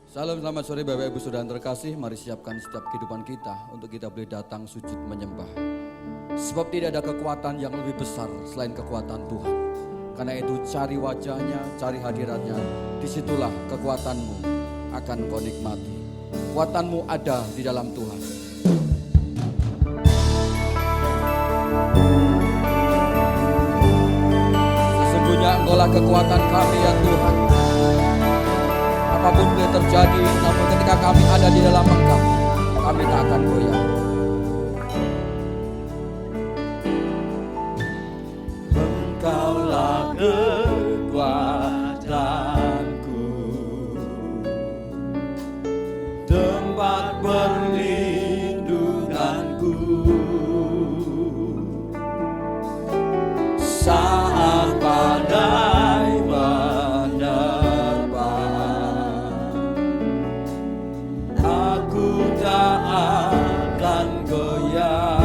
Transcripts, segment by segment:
Salam, selamat sore Bapak Ibu Saudara terkasih. Mari siapkan setiap kehidupan kita untuk kita boleh datang sujud menyembah. Sebab tidak ada kekuatan yang lebih besar selain kekuatan Tuhan. Karena itu cari wajahnya, cari hadiratnya. Disitulah kekuatanmu akan kau nikmati. Kekuatanmu ada di dalam Tuhan. Sesungguhnya Engkaulah kekuatan kami ya Tuhan. Apapun boleh terjadi, namun ketika kami ada di dalam Engkau, kami tak akan goyah. Engkaulah kekuatanku, tempat perlindunganku, saat badai menerpa, aku tak akan goyah,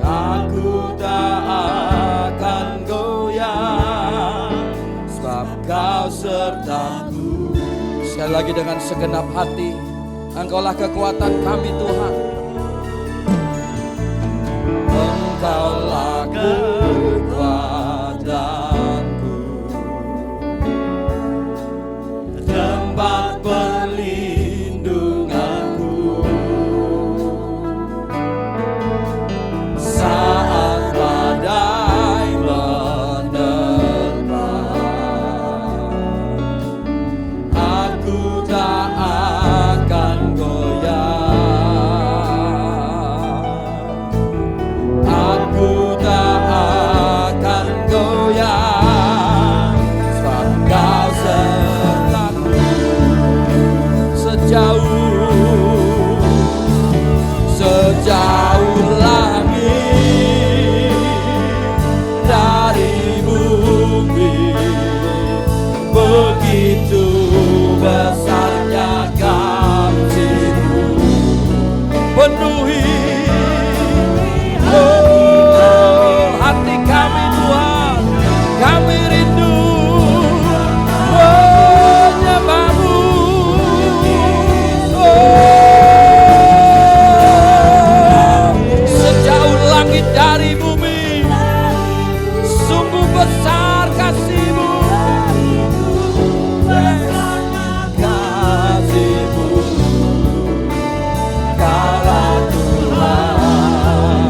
aku tak akan goyah, sebab Kau sertaku. Sekali lagi dengan segenap hati, Engkaulah kekuatan kami Tuhan. Engkaulah kekuatanku, tempat perlindunganku, saat badai menerpa, aku tak akan goyah, aku tak akan goyah, sebab Kau sertaku. Sejauh langit dari bumi, begitu besarnya kasih-Mu, penuhi hati kami Tuhan. Kami rindu menyembah-Mu. Sejauh langit dari bumi, sungguh besar kasih-Mu. Kasih-Mu, Kaulah Tuhan,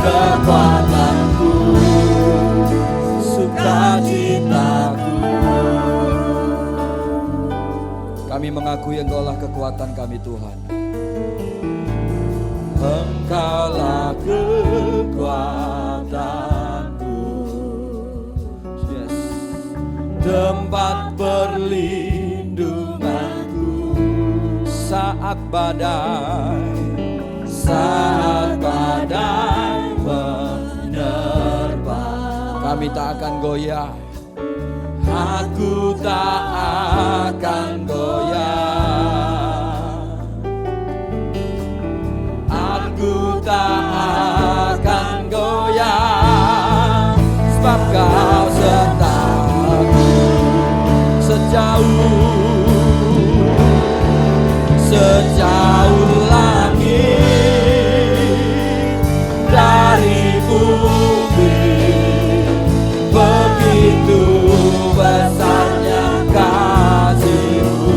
kekuatanku, sukacitaku. Kami mengakui Engkaulah kekuatan kami Tuhan. Engkaulah kekuatanku, yes, tempat perlindunganku, saat badai menerpa, kami tak akan goyah, aku tak akan goyah, aku tak akan goyah, sebab Kau sertaku. Sejauh langit dari bumi, begitu besarnya kasih-Mu.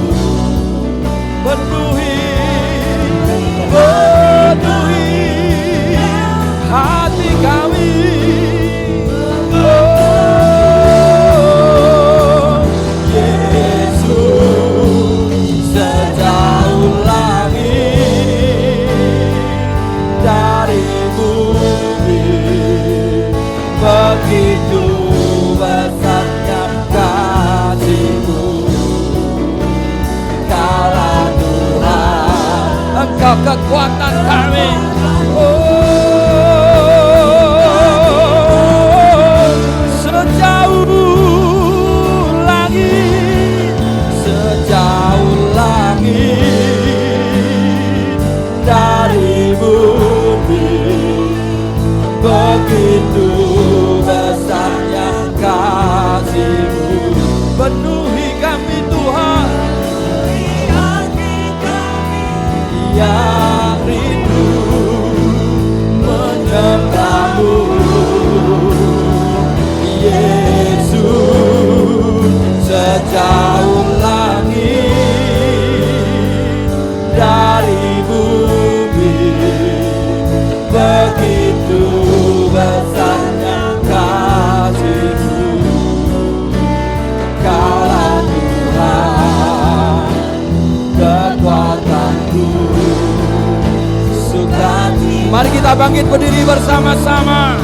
kita bangkit berdiri bersama-sama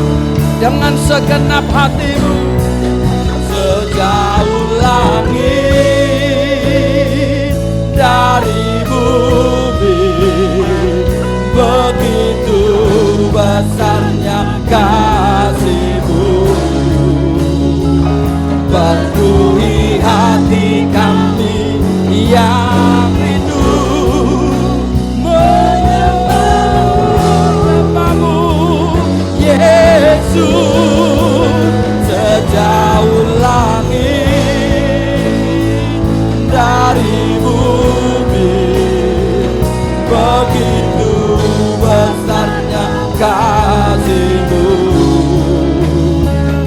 dengan segenap hatimu. Sejauh langit dari bumi, begitu besarnya kasih-Mu, penuhi hati kami yang rindu menyembah-Mu, Yesus. Sejauh langit dari bumi, begitu besarnya kasih-Mu.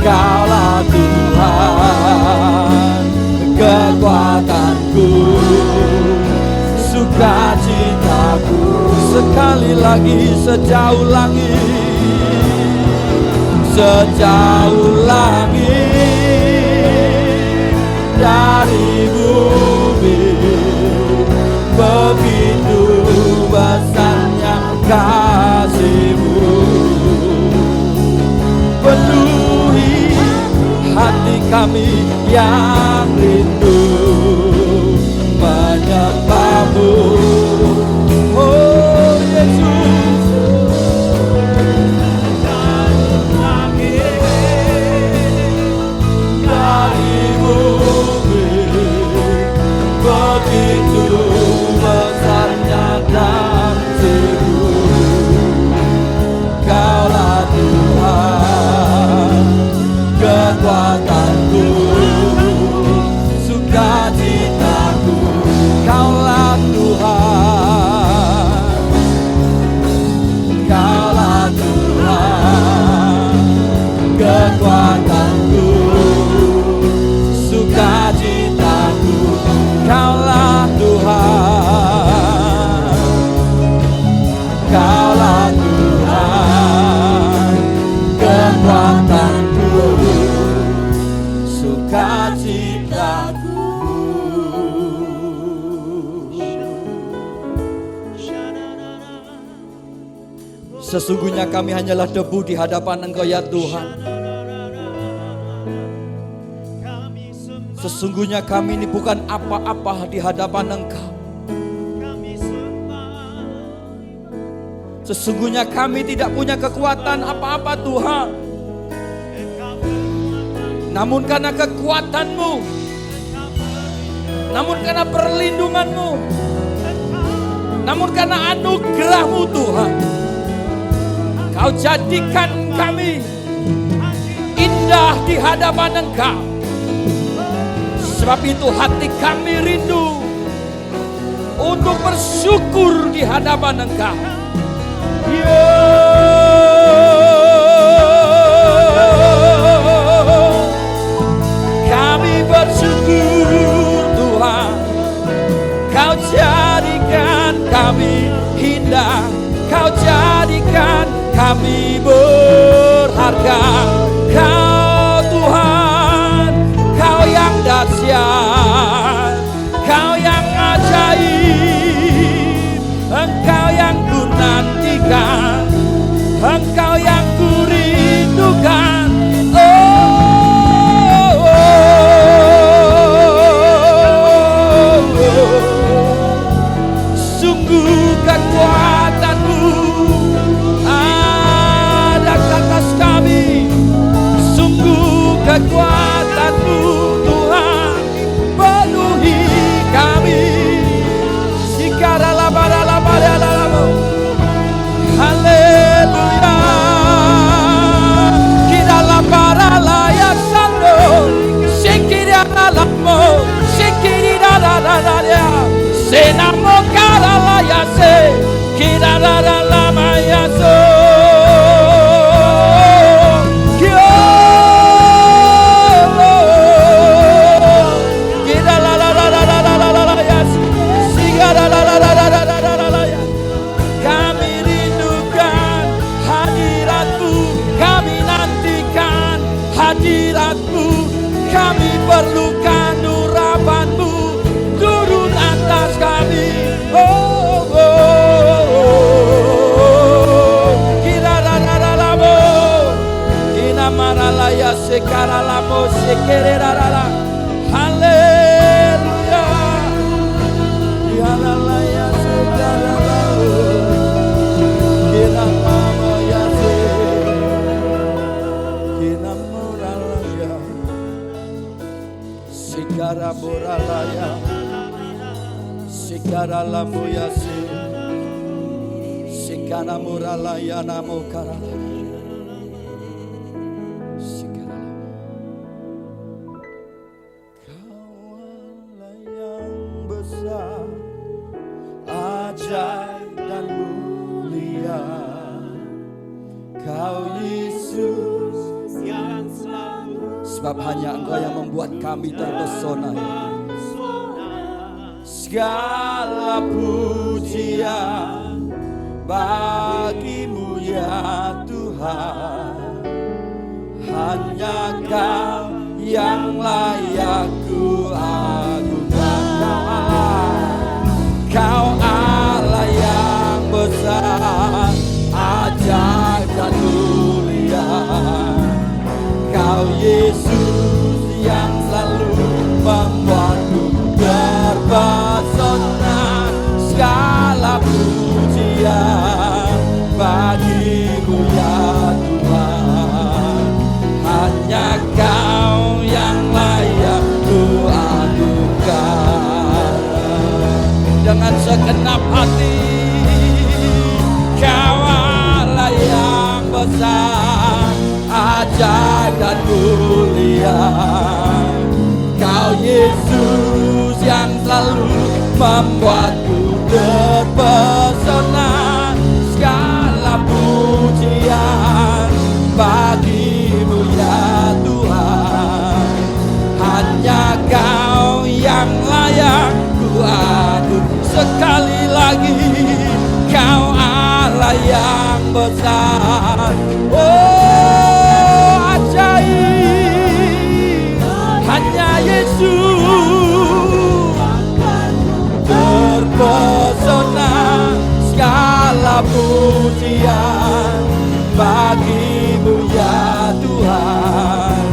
Kaulah Tuhan, kekuatanku, sukacitaku. Sekali lagi, sejauh langit, sejauh langit dari bumi, begitu besarnya kasih-Mu, penuhi hati kami yang rindu menyembah-Mu, oh Yesus. Dari bumi, begitu besarnya kasih-Mu. Kaulah Tuhan, kekuatanku, sukacitaku. Kaulah Tuhan, Kaulah Tuhan, kekuatanku, sukacitaku. Kaulah Tuhan, Kaulah Tuhan, kekuatanku, sukacitaku. Sesungguhnya kami hanyalah debu di hadapan Engkau ya Tuhan. Sesungguhnya kami ini bukan apa-apa di hadapan Engkau. Sesungguhnya kami tidak punya kekuatan apa-apa Tuhan. Namun karena kekuatan-Mu, namun karena perlindungan-Mu, namun karena anugerah-Mu Tuhan, Kau jadikan kami indah di hadapan Engkau. Sebab itu hati kami rindu untuk bersyukur di hadapan Engkau. Kami bersyukur Tuhan, Kau jadikan kami indah, Kau jadikan kami berharga. Kau Tuhan, Kau yang dahsyat, Kau yang ajaib, Engkau yang ku nantikan, Engkau yang ku rindukan. Sungguh kekuatan-Mu ada atas kami, sungguh kekuatan-Mu Tuhan penuhi kami. Haleluya, kita lapar layak sando, sikira lamo, sikira ya, senamo kara layak se, kita lama ya so. Hadirat-Mu, kami perlukan urapan-Mu turun atas kami. Oh, oh, oh, oh. Kira Haleluya. Yaralaya sekaralamu. Kina mama yase. Kina muralaya. Sikara muralaya. Sikaralamu yase. Sikana muralaya namo karalaya. Ajaib dan mulia, Kau Yesus yang selalu. Sebab hanya Engkau yang membuat kami terpesona. Segala pujian bagimu ya Tuhan. Hanya Kau yang layak ku agungkan. Kau Allah yang besar, ajaib dan mulia. Kau Yesus yang selalu membuatku terpesona. Segala pujian bagimu ya Tuhan. Hanya Kau yang layak ku agungkan. Dengan segenap hati, Kau Allah yang besar, ajaib dan mulia. Kau Yesus yang selalu membuatku terpesona. Segala pujian bagimu ya Tuhan. Hanya Kau yang layak ku agung. Sekali lagi, Kau Allah yang besar. Oh ajaib, hanya Yesus terpesona. Segala pujian bagimu ya Tuhan.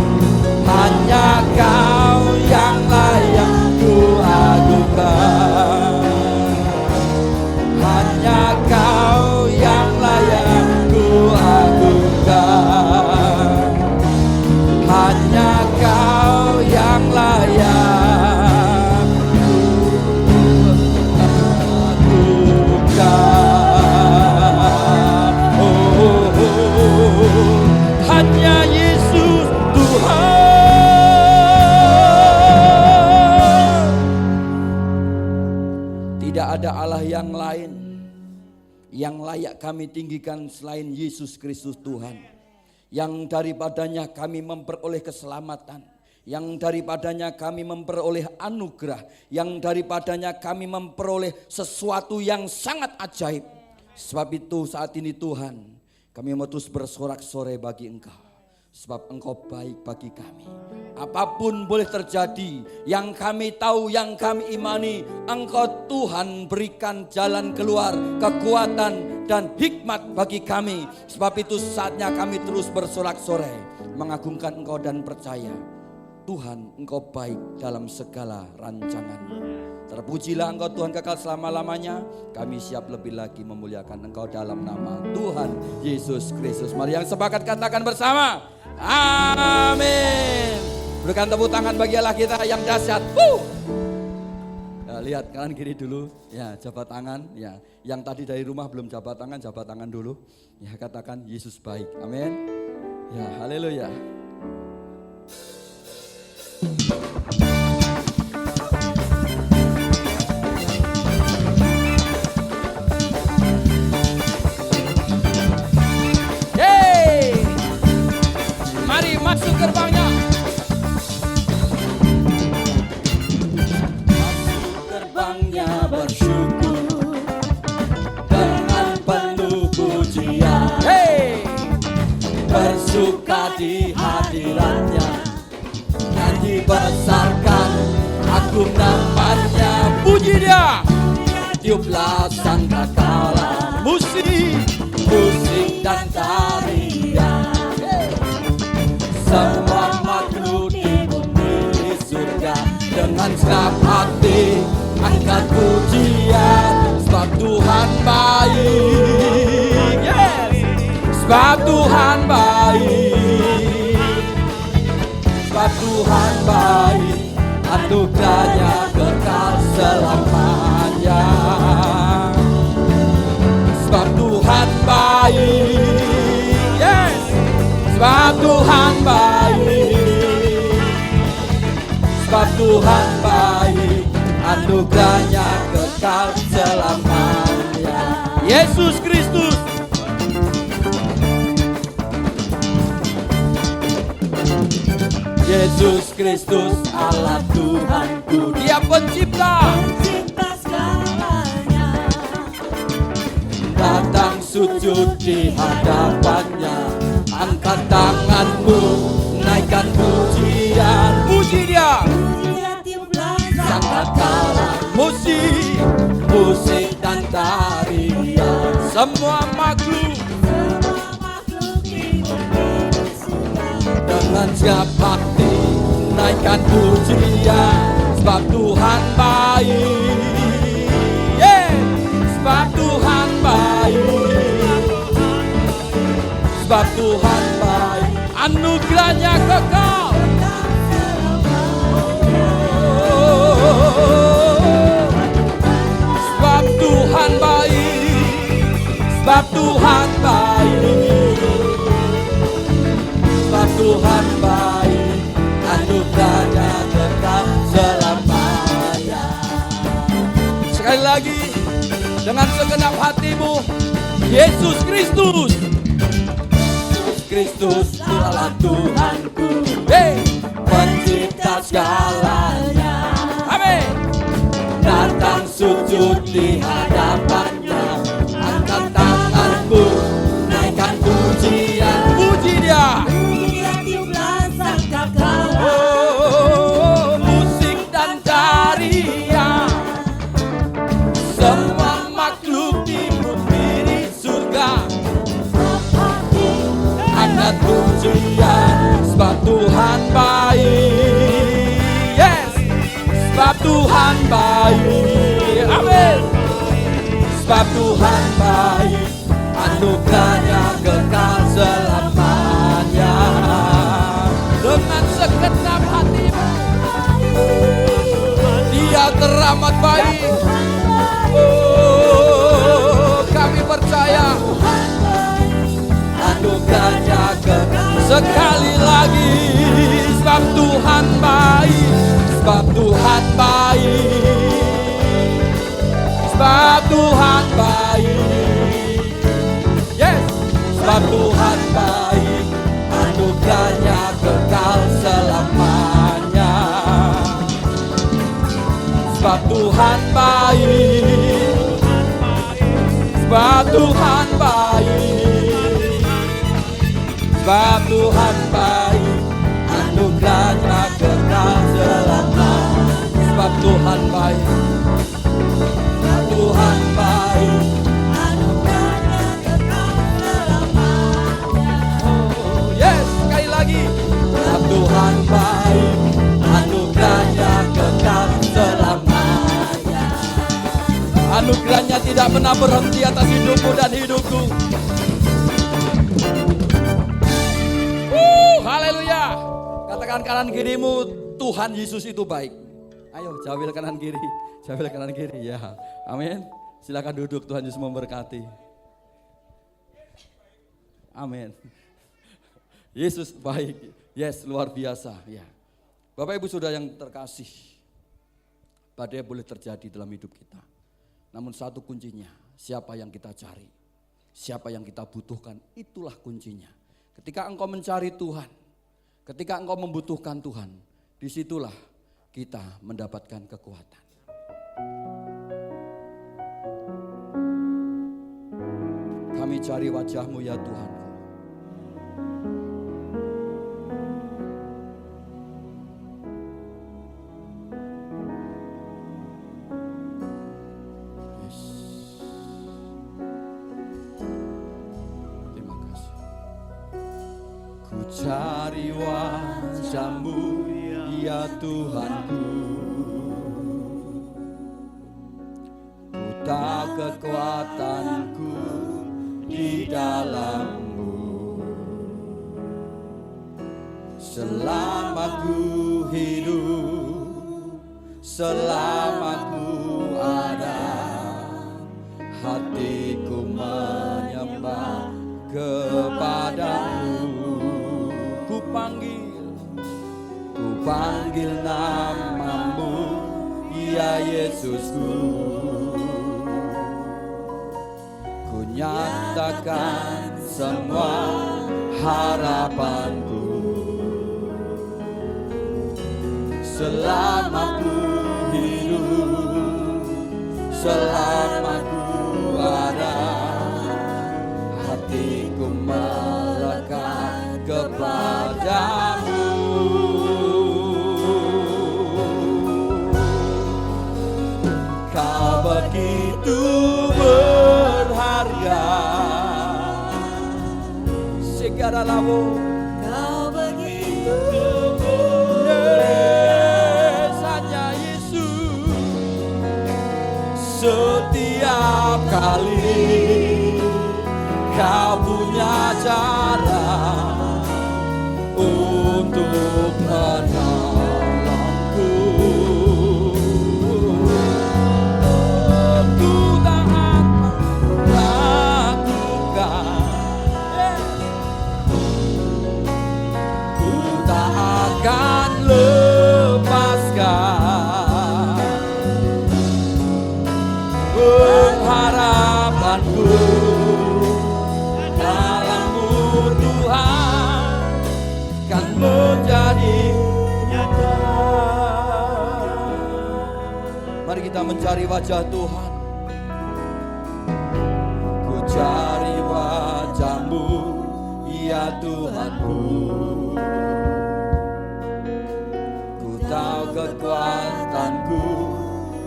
Hanya Kau yang layak ku agungkan. Hanya Kau yang layak ku agungkan. Hanya Kau yang layak ku agungkan. Oh, hanya Yesus Tuhan. Tidak ada Allah yang lain yang layak kami tinggikan selain Yesus Kristus Tuhan. Yang daripadanya kami memperoleh keselamatan, yang daripadanya kami memperoleh anugerah, yang daripadanya kami memperoleh sesuatu yang sangat ajaib. Sebab itu saat ini Tuhan, kami mau terus bersorak-sorai bagi Engkau. Sebab Engkau baik bagi kami. Apapun boleh terjadi, yang kami tahu, yang kami imani, Engkau Tuhan berikan jalan keluar, kekuatan dan hikmat bagi kami. Sebab itu saatnya kami terus bersorak-sorai, mengagungkan Engkau dan percaya Tuhan Engkau baik dalam segala rancangan. Terpujilah Engkau Tuhan kekal selama-lamanya. Kami siap lebih lagi memuliakan Engkau dalam nama Tuhan Yesus Kristus. Mari yang sepakat katakan bersama, amin. Berikan tepuk tangan bagi Allah kita yang dahsyat. Ya, lihat kanan kiri dulu. Ya, jabat tangan. Ya, yang tadi dari rumah belum jabat tangan dulu. Ya, katakan Yesus baik. Amin. Ya, haleluya. Mari masuk gerbangnya. Masuk gerbangnya bersyukur dengan penuh pujian. Hey, bersuka di hadiratnya, nyanyi besarkan agung namanya. Puji Dia, tiuplah sangkakala, musik dan tarian. Semua Dengan segenap hati angkat pujian, sebab Tuhan baik. Yes. Sebab Tuhan baik. Sebab Tuhan baik, anugerahnya kekal selamanya. Sebab Tuhan baik. Yes. Sebab Tuhan baik. Sebab Tuhan baik, anugerahnya kekal selamanya. Yesus Kristus. Yesus Kristus Allah Tuhanku, Dia pencipta segalanya. Datang sujud di hadapannya, angkat tanganmu, naikkan pujian. Puji Dia, sangat kalah musik dan tarian. Semua makhluk dengan siap hati naikkan pujian, sebab Tuhan baik. Yeah. Sebab Tuhan baik. Sebab Tuhan baik, anugerahnya kekal. Sebab Tuhan baik. Sebab Tuhan baik. Sebab Tuhan baik, anugerahnya kekal selamanya. Sekali lagi, dengan segenap hatimu, Yesus Kristus. Yesus Kristus Allah Tuhanku, hey, pencipta segalanya. Amin. Datang sujud di hadapannya, angkat tanganmu, naikkan pujian. Puji Dia. Oh, musik dan tarian. Semua makhluk di bumi di surga angkat pujian, sebab Tuhan baik. Yes. Sebab Tuhan baik. Amin. Sebab Tuhan baik, anugerahnya kekal selamanya. Dengan segenap hatimu, Dia teramat baik. Oh, kami percaya anugerahnya kekal. Sekali lagi, sebab Tuhan baik. Sebab Tuhan baik. Sebab Tuhan baik. Yes. Sebab Tuhan baik, anugerahnya kekal selamanya. Sebab Tuhan baik. Sebab Tuhan baik. Sebab Tuhan baik, anugerahnya kekal selamanya. Sebab Tuhan baik. Sebab Tuhan baik, anugerahnya kekal selamanya. Oh, yes, sekali lagi. Sebab Tuhan baik, anugerahnya kekal selamanya. Anugerahnya tidak pernah berhenti atas hidupmu dan hidupku. Haleluya. Katakan kanan kirimu, Tuhan Yesus itu baik. Ayo jawil kanan kiri. Jawil kanan kiri ya. Amin. Silakan duduk, Tuhan Yesus memberkati. Amin. Yesus baik. Yes, luar biasa ya. Bapak Ibu Saudara yang terkasih, badai boleh terjadi dalam hidup kita. Namun satu kuncinya, siapa yang kita cari, siapa yang kita butuhkan, itulah kuncinya. Ketika engkau mencari Tuhan, ketika engkau membutuhkan Tuhan, disitulah kita mendapatkan kekuatan. Kami cari wajah-Mu ya Tuhan. Cari wajah-Mu ya Tuhanku. Ku tahu kekuatanku di dalam-Mu. Selama ku hidup, selama ku ada, hatiku menyembah kepadamu. Ku panggil namamu, ya Yesusku. Ku nyatakan semua harapanku. Selama ku hidup, selama ku ada, hatiku melekat kepadamu. Kau begitu berharga, segala lawo. Kau begitu hanya Yesus. Setiap kali Kau punya cara untuk menolongku. Ku tak akan lakukan, ku tak akan lepaskan pengharapanku. Menjadi nyata. Mari kita mencari wajah Tuhan. Ku cari wajah-Mu, ya Tuhanku. Ku tahu kekuatanku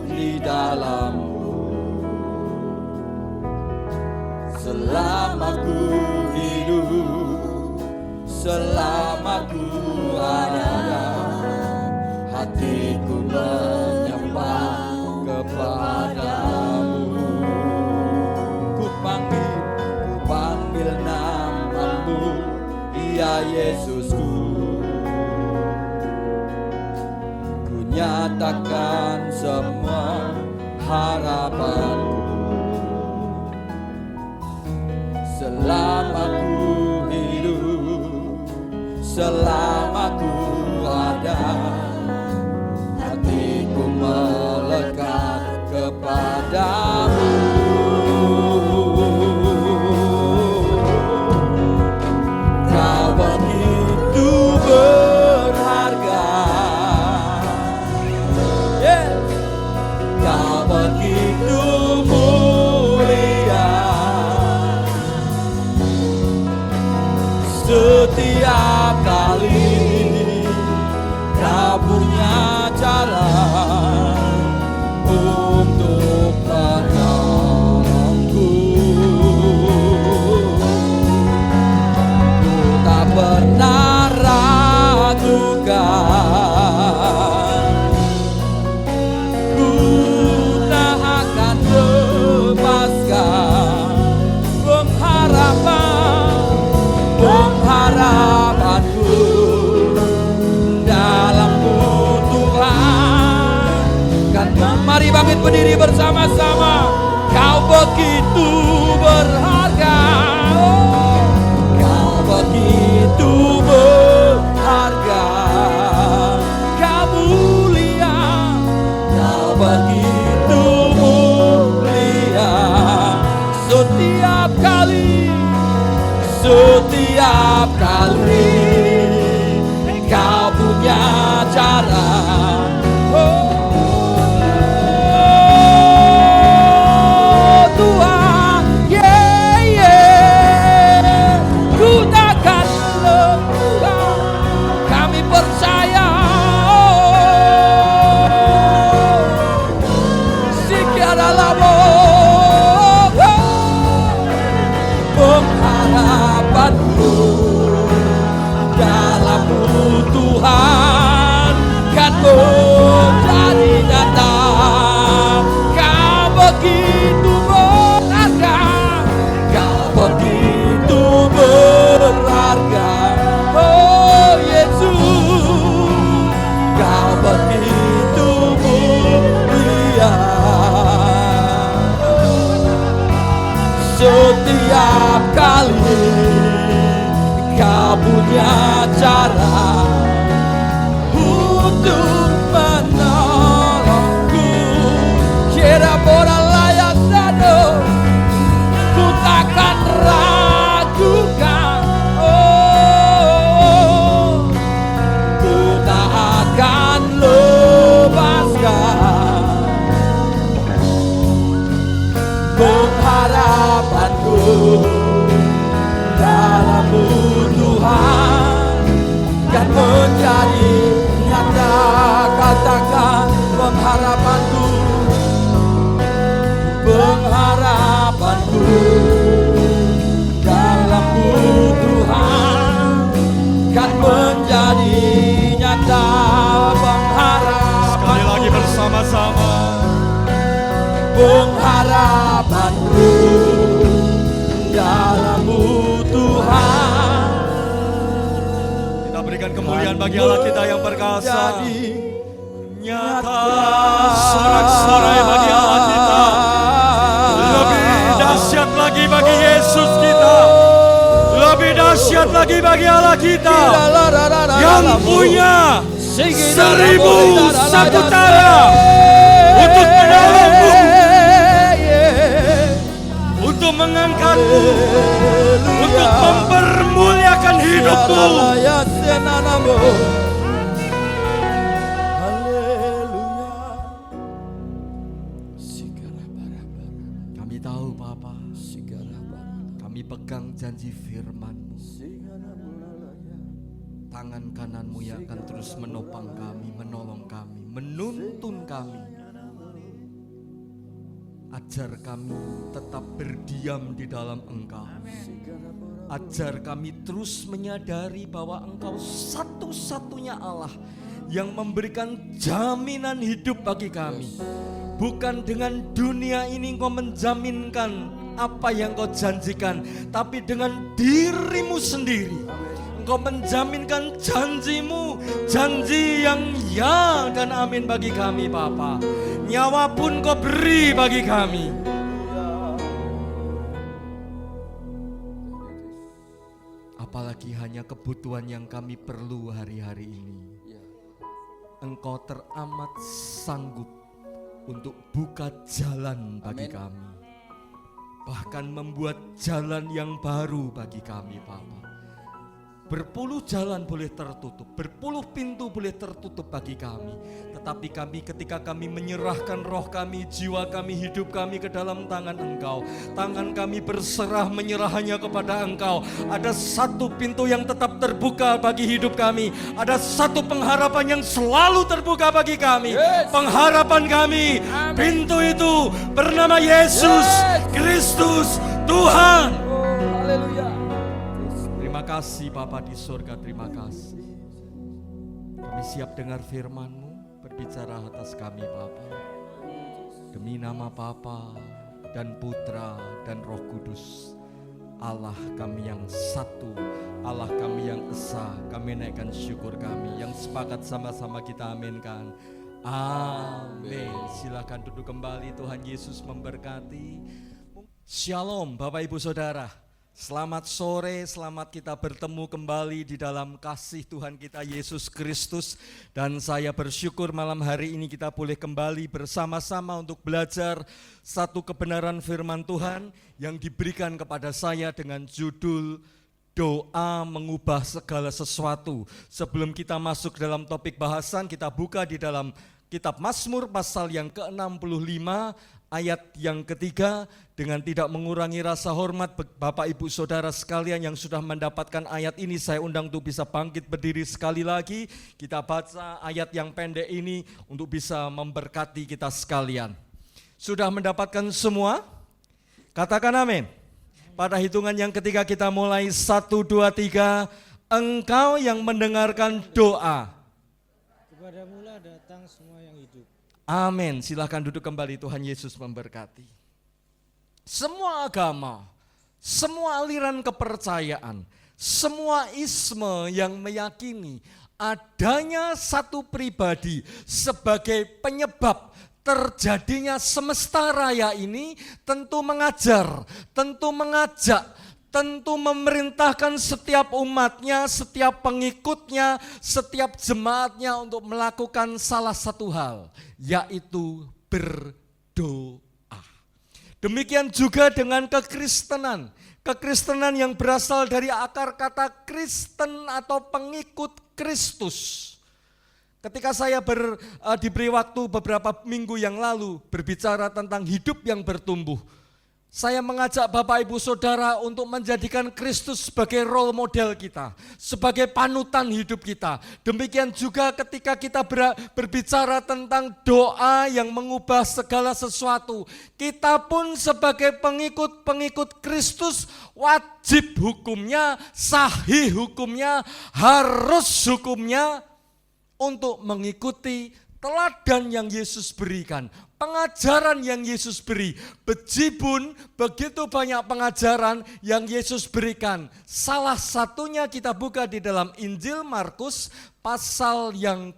di dalam-Mu. Selama ku hidup, selama ku ada, hatiku menyembah kepadamu. Ku panggil namamu, ya Yesusku. Ku nyatakan semua harapanku. Selama ku hidup, selama ku ada, hatiku melekat kepadamu. Kau begitu berharga, Kau begitu mulia. Setiap kali Kau punya cara untuk menolongku. Ku tak pernah ragukan, ku tak akan lepaskan pengharapanku dalam-Mu Tuhan. Kan mari bangkit berdiri bersama-sama. Kau begitu berharga, Kau begitu berharga, Kau mulia, Kau begitu mulia. Setiap kali Kau punya cara. Oh Tuhan, ku takkan lupa. Kami percaya, segala lamo pengharapanku dalam-Mu Tuhan. menjadi nyata. Kau begitu berharga, kau begitu berharga. Oh Yesus, kau begitu mulia. Setiap kali kau punya cara untuk menolongku. Kira bola layak dado, ku takkan ragukan. Oh, ku tak akan lepaskan pengharapanku dalam-Mu Tuhan, kan menjadi nyata. Katakan pengharapanku, pengharapanku dalam-Mu Tuhan, kan menjadi nyata. Pengharapanku, sekali lagi bersama-sama, pengharapanku dalam-Mu Tuhan. kita berikan kemuliaan bagi Allah kita yang perkasa. Nyata sorak-sorai bagi Allah kita. Lebih dahsyat lagi bagi Yesus kita. Lebih dahsyat lagi bagi Allah kita yang punya 1001 cara untuk menolongmu, untuk mengangkatmu, untuk mempermuliakan hidupmu. Kami tahu Bapa, kami pegang janji firman-Mu. Tangan kanan-Mu yang akan terus menopang kami, menolong kami, menuntun kami. Ajar kami tetap berdiam di dalam Engkau. Ajar kami terus menyadari bahwa Engkau satu-satunya Allah yang memberikan jaminan hidup bagi kami. Bukan dengan dunia ini Engkau menjaminkan apa yang Engkau janjikan, tapi dengan diri-Mu sendiri. Engkau menjaminkan janji-Mu, janji yang ya dan amin bagi kami Bapa. Nyawa pun Kau beri bagi kami. Apalagi hanya kebutuhan yang kami perlu hari-hari ini. Engkau teramat sanggup untuk buka jalan bagi kami. Bahkan membuat jalan yang baru bagi kami Bapa. Berpuluh jalan boleh tertutup, berpuluh pintu boleh tertutup bagi kami. Tetapi kami ketika kami menyerahkan roh kami, jiwa kami, hidup kami ke dalam tangan Engkau. Tangan kami berserah menyerah hanya kepada Engkau. Ada satu pintu yang tetap terbuka bagi hidup kami. Ada satu pengharapan yang selalu terbuka bagi kami. Pengharapan kami, pintu itu bernama Yesus Kristus Tuhan. Haleluya. Terima kasih Bapa di surga, terima kasih. Kami siap dengar firman-Mu berbicara atas kami Bapa. Demi nama Bapa dan Putra dan Roh Kudus, Allah kami yang satu, Allah kami yang esa, kami naikkan syukur kami. Yang sepakat sama-sama kita aminkan. Amin. Silakan duduk kembali, Tuhan Yesus memberkati. Shalom Bapak Ibu Saudara. Selamat sore, selamat kita bertemu kembali di dalam kasih Tuhan kita Yesus Kristus. Dan saya bersyukur malam hari ini kita boleh kembali bersama-sama untuk belajar satu kebenaran firman Tuhan yang diberikan kepada saya dengan judul Doa Mengubah Segala Sesuatu. Sebelum kita masuk dalam topik bahasan, kita buka di dalam kitab Mazmur pasal yang ke-65 ayat yang ketiga. Dengan tidak mengurangi rasa hormat Bapak Ibu Saudara sekalian yang sudah mendapatkan ayat ini, saya undang untuk bisa bangkit berdiri sekali lagi. Kita baca ayat yang pendek ini untuk bisa memberkati kita sekalian. Sudah mendapatkan semua? Katakan amin. Pada hitungan yang ketiga kita mulai 1, 2, 3. Engkau yang mendengarkan doa. Daripada mula datang semua yang hidup. Amin. Silahkan duduk kembali, Tuhan Yesus memberkati. Semua agama, semua aliran kepercayaan, semua isme yang meyakini adanya satu pribadi sebagai penyebab terjadinya semesta raya ini tentu mengajar, tentu mengajak, tentu memerintahkan setiap umatnya, setiap pengikutnya, setiap jemaatnya untuk melakukan salah satu hal, yaitu berdoa. Demikian juga dengan kekristenan. Kekristenan yang berasal dari akar kata Kristen atau pengikut Kristus. Ketika saya diberi waktu beberapa minggu yang lalu berbicara tentang hidup yang bertumbuh, saya mengajak Bapak Ibu Saudara untuk menjadikan Kristus sebagai role model kita, sebagai panutan hidup kita. Demikian juga ketika kita berbicara tentang doa yang mengubah segala sesuatu, kita pun sebagai pengikut Kristus wajib hukumnya, sahih hukumnya, harus hukumnya untuk mengikuti teladan yang Yesus berikan, pengajaran yang Yesus beri. Bejibun begitu banyak pengajaran yang Yesus berikan. Salah satunya kita buka di dalam Injil Markus pasal yang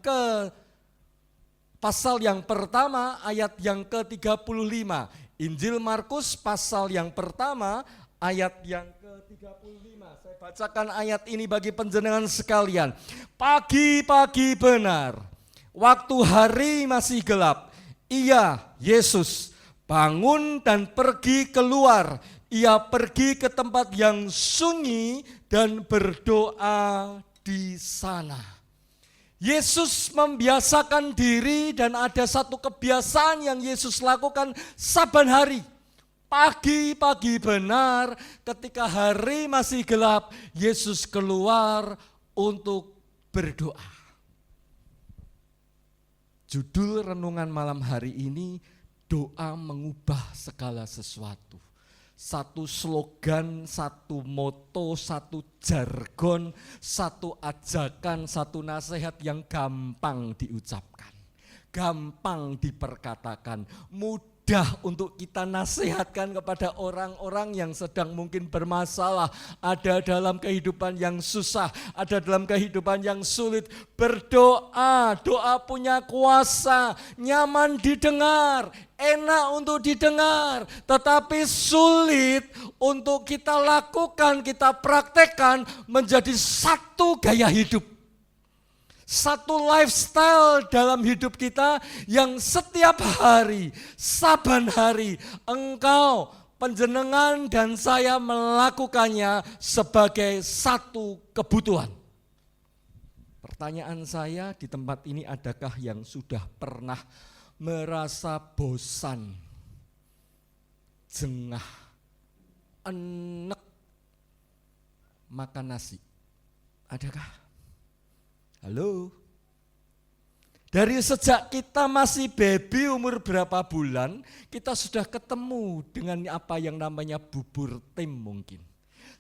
pertama ayat yang ke-35. Injil Markus pasal yang pertama ayat yang ke-35. Saya bacakan ayat ini bagi panjenengan sekalian. Pagi-pagi benar, waktu hari masih gelap, ia, Yesus, bangun dan pergi keluar. Ia pergi ke tempat yang sunyi dan berdoa di sana. Yesus membiasakan diri dan ada satu kebiasaan yang Yesus lakukan saban hari. Pagi-pagi benar, ketika hari masih gelap, Yesus keluar untuk berdoa. Judul renungan malam hari ini, doa mengubah segala sesuatu. Satu slogan, satu moto, satu jargon, satu ajakan, satu nasihat yang gampang diucapkan, gampang diperkatakan, mudah untuk kita nasihatkan kepada orang-orang yang sedang mungkin bermasalah, ada dalam kehidupan yang susah, ada dalam kehidupan yang sulit. Berdoa, doa punya kuasa, nyaman didengar, enak untuk didengar, tetapi sulit untuk kita lakukan, kita praktekkan menjadi satu gaya hidup. Satu lifestyle dalam hidup kita yang setiap hari, saban hari, engkau, panjenengan dan saya melakukannya sebagai satu kebutuhan. Pertanyaan saya di tempat ini, adakah yang sudah pernah merasa bosan, jengah, enek makan nasi? Adakah? Halo? Dari sejak kita masih baby umur berapa bulan, kita sudah ketemu dengan apa yang namanya bubur tim mungkin.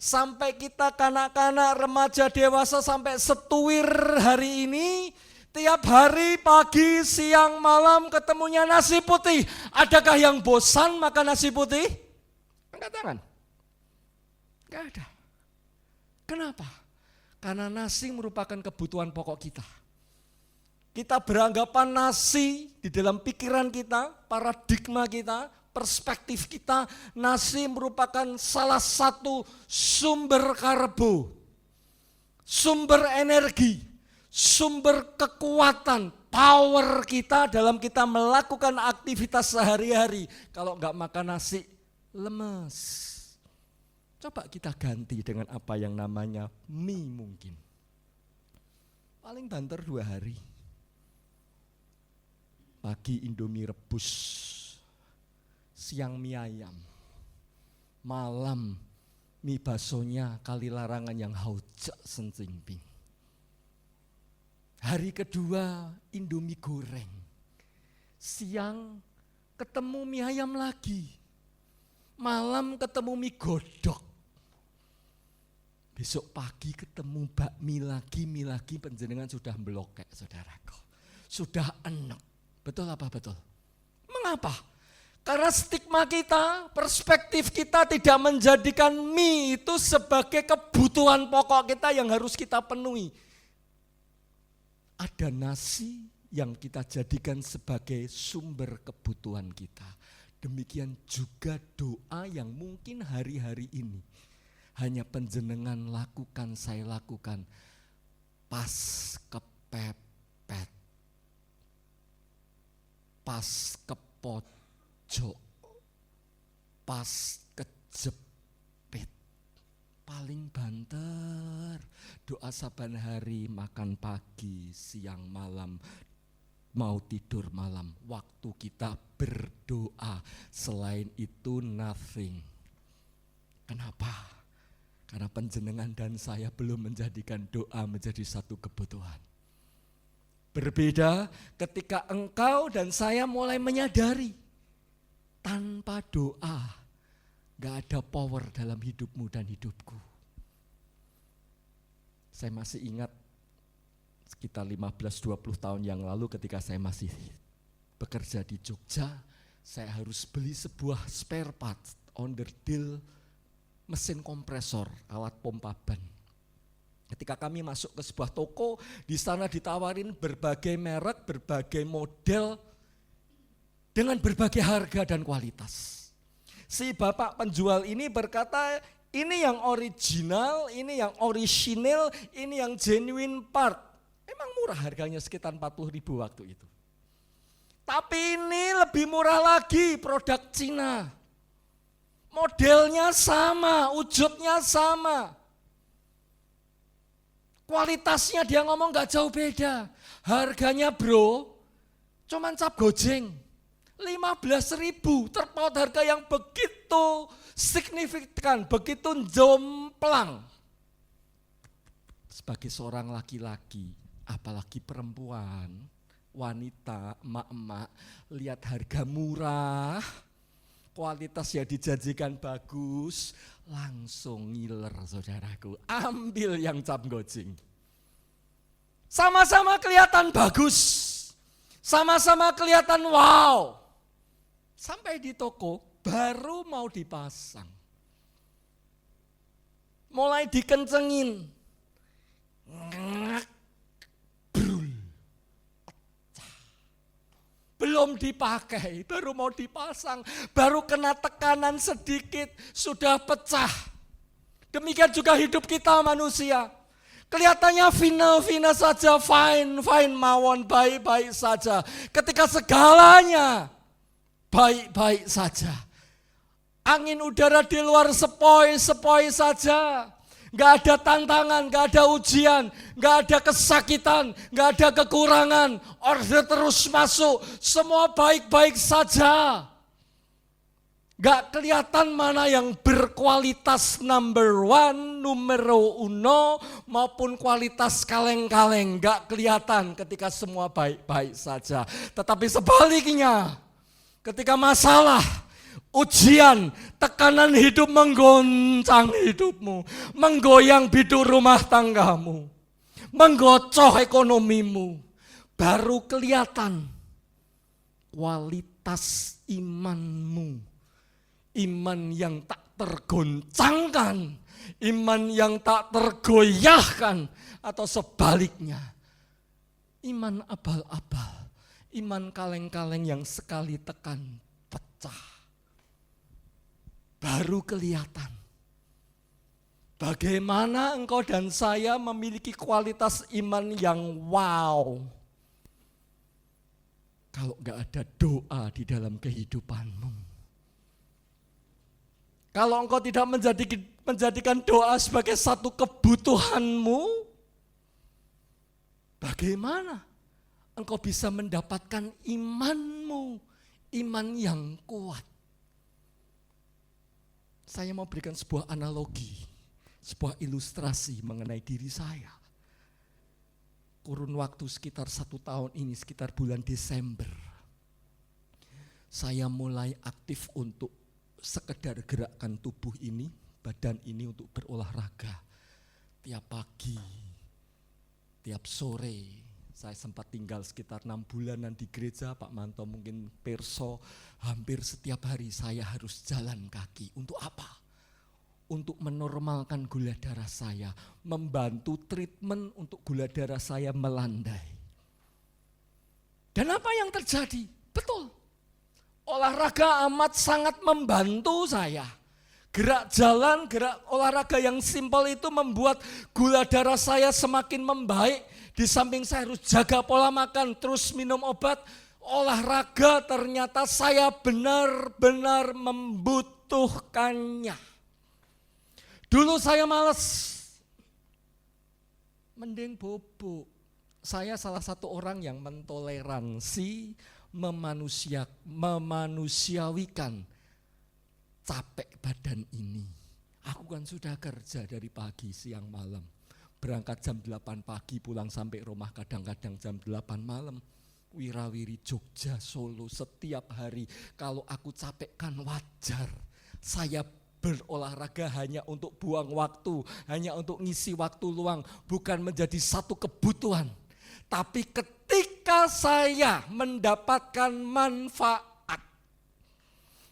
Sampai kita kanak-kanak, remaja, dewasa, sampai setuir hari ini, tiap hari pagi, siang, malam ketemunya nasi putih. Adakah yang bosan makan nasi putih? Angkat tangan. Enggak ada. Kenapa? Karena nasi merupakan kebutuhan pokok kita. Kita beranggapan nasi di dalam pikiran kita, paradigma kita, perspektif kita, nasi merupakan salah satu sumber karbo, sumber energi, sumber kekuatan, power kita dalam kita melakukan aktivitas sehari-hari. Kalau enggak makan nasi, lemes. Coba kita ganti dengan apa yang namanya mie mungkin. Paling banter 2 hari. Pagi Indomie rebus, siang mie ayam, malam mie baksonya kali larangan yang haujak sencingping. Hari kedua Indomie goreng, siang ketemu mie ayam lagi, malam ketemu mie godok. Besok pagi ketemu bakmi lagi, panjenengan sudah blokek saudaraku. sudah enek. Betul apa betul? Mengapa? Karena stigma kita, perspektif kita tidak menjadikan mie itu sebagai kebutuhan pokok kita yang harus kita penuhi. Ada nasi yang kita jadikan sebagai sumber kebutuhan kita. Demikian juga doa yang mungkin hari-hari ini hanya panjenengan lakukan, saya lakukan pas kepepet, pas kepojok, pas kejepit, paling banter. Doa saban hari, makan pagi, siang, malam, mau tidur malam, waktu kita berdoa. Selain itu nothing. Kenapa? Karena panjenengan dan saya belum menjadikan doa menjadi satu kebutuhan. Berbeda ketika engkau dan saya mulai menyadari tanpa doa gak ada power dalam hidupmu dan hidupku. Saya masih ingat sekitar 15-20 tahun yang lalu ketika saya masih bekerja di Jogja, saya harus beli sebuah spare part, onderdil mesin kompresor, alat pompa ban. Ketika kami masuk ke sebuah toko, di sana ditawarin berbagai merek, berbagai model, dengan berbagai harga dan kualitas. Si bapak penjual ini berkata, ini yang original, ini yang orisinil, ini yang genuine part. Emang murah harganya sekitar 40.000 waktu itu. Tapi ini lebih murah lagi, produk Cina. Modelnya sama, wujudnya sama. Kualitasnya dia ngomong gak jauh beda. Harganya bro, cuman cap gojeng. 15.000, terpaut harga yang begitu signifikan, begitu jomplang. Sebagai seorang laki-laki, apalagi perempuan, wanita, emak-emak, lihat harga murah, kualitas yang dijanjikan bagus, langsung ngiler saudaraku, ambil yang cap gojeng. Sama-sama kelihatan bagus, sama-sama kelihatan wow. Sampai di toko baru mau dipasang, mulai dikencengin, brul, belum dipakai, baru mau dipasang, baru kena tekanan sedikit, sudah pecah. Demikian juga hidup kita manusia. Kelihatannya fina-fina saja, fine mawon, baik-baik saja. Ketika segalanya baik-baik saja. Angin udara di luar sepoi-sepoi saja. Gak ada tantangan, gak ada ujian, gak ada kesakitan, gak ada kekurangan. Order terus masuk, semua baik-baik saja. Gak kelihatan mana yang berkualitas number one, numero uno, maupun kualitas kaleng-kaleng. Gak kelihatan ketika semua baik-baik saja. Tetapi sebaliknya, ketika masalah, ujian, tekanan hidup menggoncang hidupmu, menggoyang biduk rumah tanggamu, menggocoh ekonomimu, baru kelihatan kualitas imanmu. Iman yang tak tergoncangkan, iman yang tak tergoyahkan, atau sebaliknya, iman abal-abal, iman kaleng-kaleng yang sekali tekan pecah. Baru kelihatan bagaimana engkau dan saya memiliki kualitas iman yang wow. Kalau gak ada doa di dalam kehidupanmu. Kalau engkau tidak menjadikan doa sebagai satu kebutuhanmu, bagaimana engkau bisa mendapatkan imanmu, iman yang kuat? Saya mau berikan sebuah analogi, sebuah ilustrasi mengenai diri saya. Kurun waktu sekitar 1 tahun ini, sekitar bulan Desember, saya mulai aktif untuk sekedar gerakkan tubuh ini, badan ini untuk berolahraga. Tiap pagi, tiap sore, Saya sempat tinggal sekitar 6 bulanan di gereja, Pak Manto mungkin perso, hampir setiap hari saya harus jalan kaki. Untuk apa? Untuk menormalkan gula darah saya, membantu treatment untuk gula darah saya melandai. Dan apa yang terjadi? Betul, olahraga amat sangat membantu saya. Gerak jalan, gerak olahraga yang simpel itu membuat gula darah saya semakin membaik. Di samping saya harus jaga pola makan, terus minum obat. Olahraga ternyata saya benar-benar membutuhkannya. Dulu saya malas, mending bobo. Saya salah satu orang yang mentoleransi, memanusiawikan capek badan ini. Aku kan sudah kerja dari pagi, siang, malam. Berangkat jam 8 pagi, pulang sampai rumah kadang-kadang jam 8 malam. Wirawiri Jogja, Solo, setiap hari. Kalau aku capek kan wajar. Saya berolahraga hanya untuk buang waktu, hanya untuk ngisi waktu luang, bukan menjadi satu kebutuhan. Tapi ketika saya mendapatkan manfaat,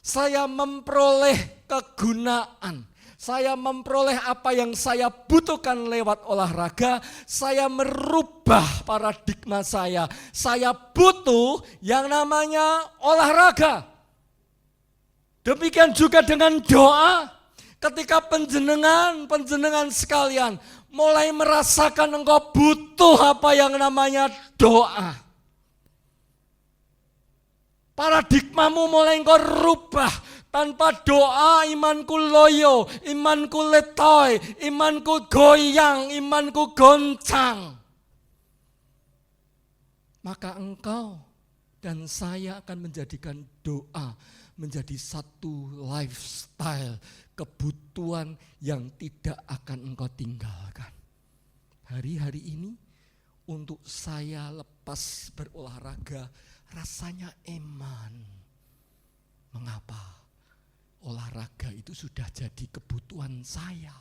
saya memperoleh kegunaan, saya memperoleh apa yang saya butuhkan lewat olahraga, saya merubah paradigma saya. Saya butuh yang namanya olahraga. Demikian juga dengan doa. Ketika penjenengan sekalian mulai merasakan engkau butuh apa yang namanya doa, paradigmamu mulai engkau rubah. Tanpa doa imanku loyo, imanku letoy, imanku goyang, imanku goncang. Maka engkau dan saya akan menjadikan doa menjadi satu lifestyle, kebutuhan yang tidak akan engkau tinggalkan. Hari-hari ini untuk saya lepas berolahraga rasanya eman. Mengapa? Olahraga itu sudah jadi kebutuhan saya.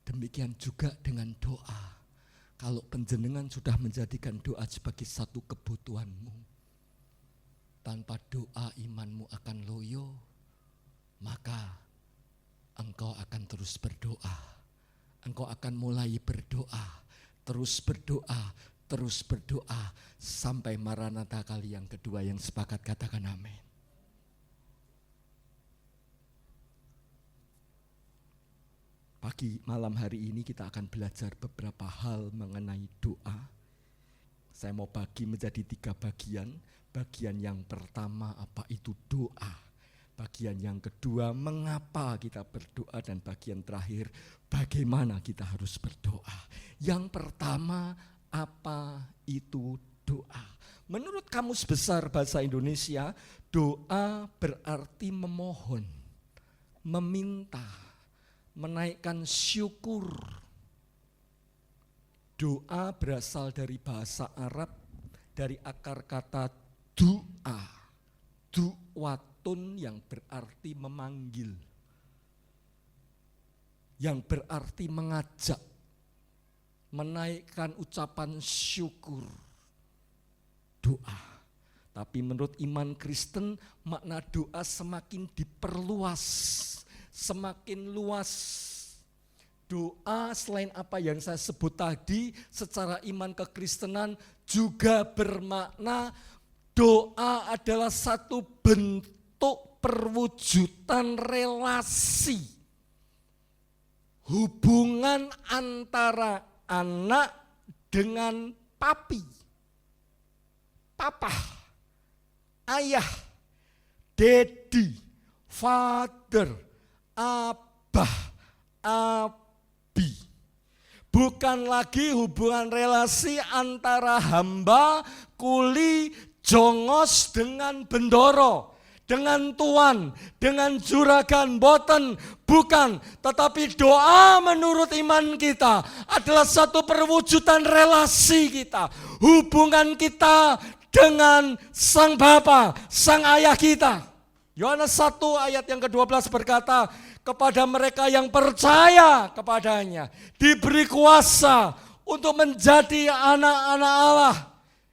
Demikian juga dengan doa. Kalau penjenengan sudah menjadikan doa sebagai satu kebutuhanmu, tanpa doa imanmu akan loyo, maka engkau akan terus berdoa. Engkau akan mulai berdoa, terus berdoa, sampai Maranatha kali yang kedua yang sepakat katakan amin. Pagi malam hari ini kita akan belajar beberapa hal mengenai doa. Saya mau bagi menjadi 3 bagian. Bagian yang pertama apa itu doa. Bagian yang kedua mengapa kita berdoa. Dan bagian terakhir bagaimana kita harus berdoa. Yang pertama apa itu doa. Menurut Kamus Besar Bahasa Indonesia, doa berarti memohon, meminta, menaikkan syukur. Doa berasal dari bahasa Arab, dari akar kata du'a, du'watun yang berarti memanggil, yang berarti mengajak, menaikkan ucapan syukur, doa. Tapi menurut iman Kristen, makna doa semakin diperluas, semakin luas. Doa selain apa yang saya sebut tadi secara iman kekristenan juga bermakna doa adalah satu bentuk perwujudan relasi. Hubungan antara anak dengan papi, papa, ayah, daddy, father, abah, abi. Bukan lagi hubungan relasi antara hamba, kuli, jongos dengan bendoro, dengan tuan, dengan juragan, boten. Bukan, tetapi doa menurut iman kita adalah satu perwujudan relasi kita. Hubungan kita dengan Sang Bapa, Sang Ayah kita. Yohanes 1 ayat yang ke-12 berkata, kepada mereka yang percaya kepadanya diberi kuasa untuk menjadi anak-anak Allah,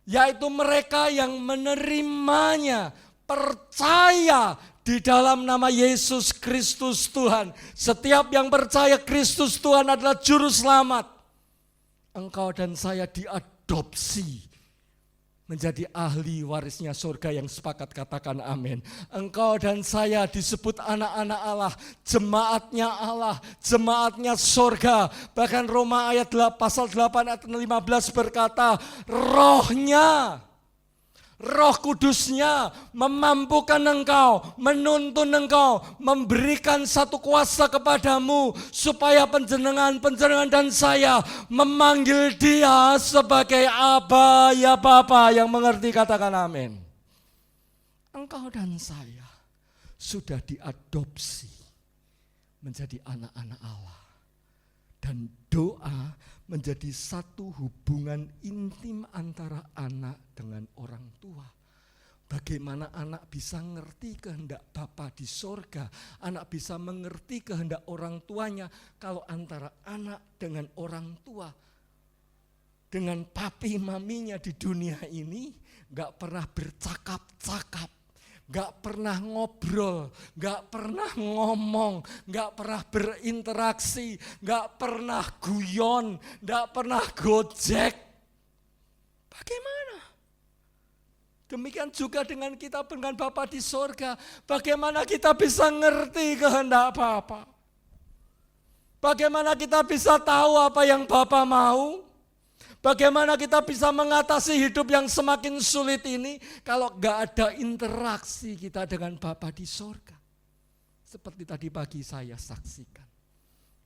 yaitu mereka yang menerimanya, percaya di dalam nama Yesus Kristus Tuhan. Setiap yang percaya Kristus Tuhan adalah juru selamat. Engkau dan saya diadopsi menjadi ahli warisnya surga, yang sepakat katakan amin. Engkau dan saya disebut anak-anak Allah, jemaatnya Allah, jemaatnya surga. Bahkan Roma ayat pasal 8 ayat 15 berkata, rohnya, Roh Kudusnya memampukan engkau, menuntun engkau, memberikan satu kuasa kepadamu supaya penjenengan dan saya memanggil dia sebagai Aba, ya Bapa. Yang mengerti katakan amin. Engkau dan saya sudah diadopsi menjadi anak-anak Allah. Dan doa menjadi satu hubungan intim antara anak dengan orang tua. Bagaimana anak bisa ngerti kehendak Bapa di sorga, anak bisa mengerti kehendak orang tuanya kalau antara anak dengan orang tua, dengan papi maminya di dunia ini gak pernah bercakap-cakap, gak pernah ngobrol, gak pernah ngomong, gak pernah berinteraksi, gak pernah guyon, gak pernah gojek. Bagaimana? Demikian juga dengan kita dengan Bapa di sorga. Bagaimana kita bisa ngerti kehendak Bapa? Bagaimana kita bisa tahu apa yang Bapa mau? Bagaimana kita bisa mengatasi hidup yang semakin sulit ini kalau gak ada interaksi kita dengan Bapa di sorga? Seperti tadi pagi saya saksikan.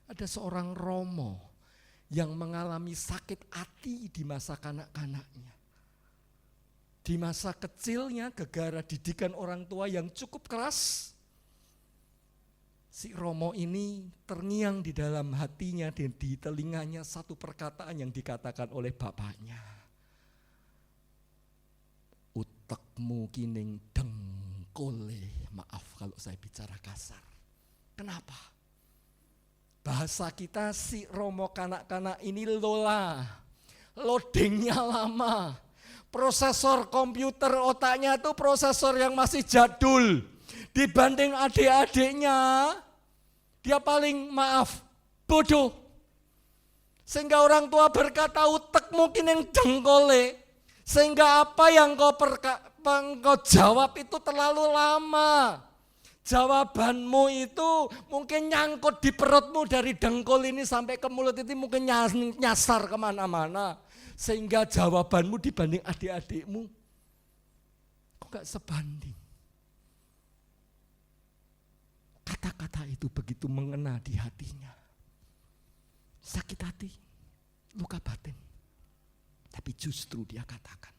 Ada seorang Romo yang mengalami sakit hati di masa kanak-kanaknya. Di masa kecilnya gegara didikan orang tua yang cukup keras. Si Romo ini terngiang di dalam hatinya dan di telinganya satu perkataan yang dikatakan oleh bapaknya. Utekmu kining dengkole, maaf kalau saya bicara kasar. Kenapa? Bahasa kita si Romo kanak-kanak ini loadingnya lama. Prosesor komputer otaknya itu prosesor yang masih jadul. Dibanding adik-adiknya, dia paling bodoh. Sehingga orang tua berkata utek mungkin yang dengkole. Sehingga apa yang kau jawab itu terlalu lama. Jawabanmu itu mungkin nyangkut di perutmu dari dengkul ini sampai ke mulut itu mungkin nyasar kemana-mana. Sehingga jawabanmu dibanding adik-adikmu kok gak sebanding. Kata-kata itu begitu mengena di hatinya. Sakit hati, luka batin. Tapi justru dia katakan,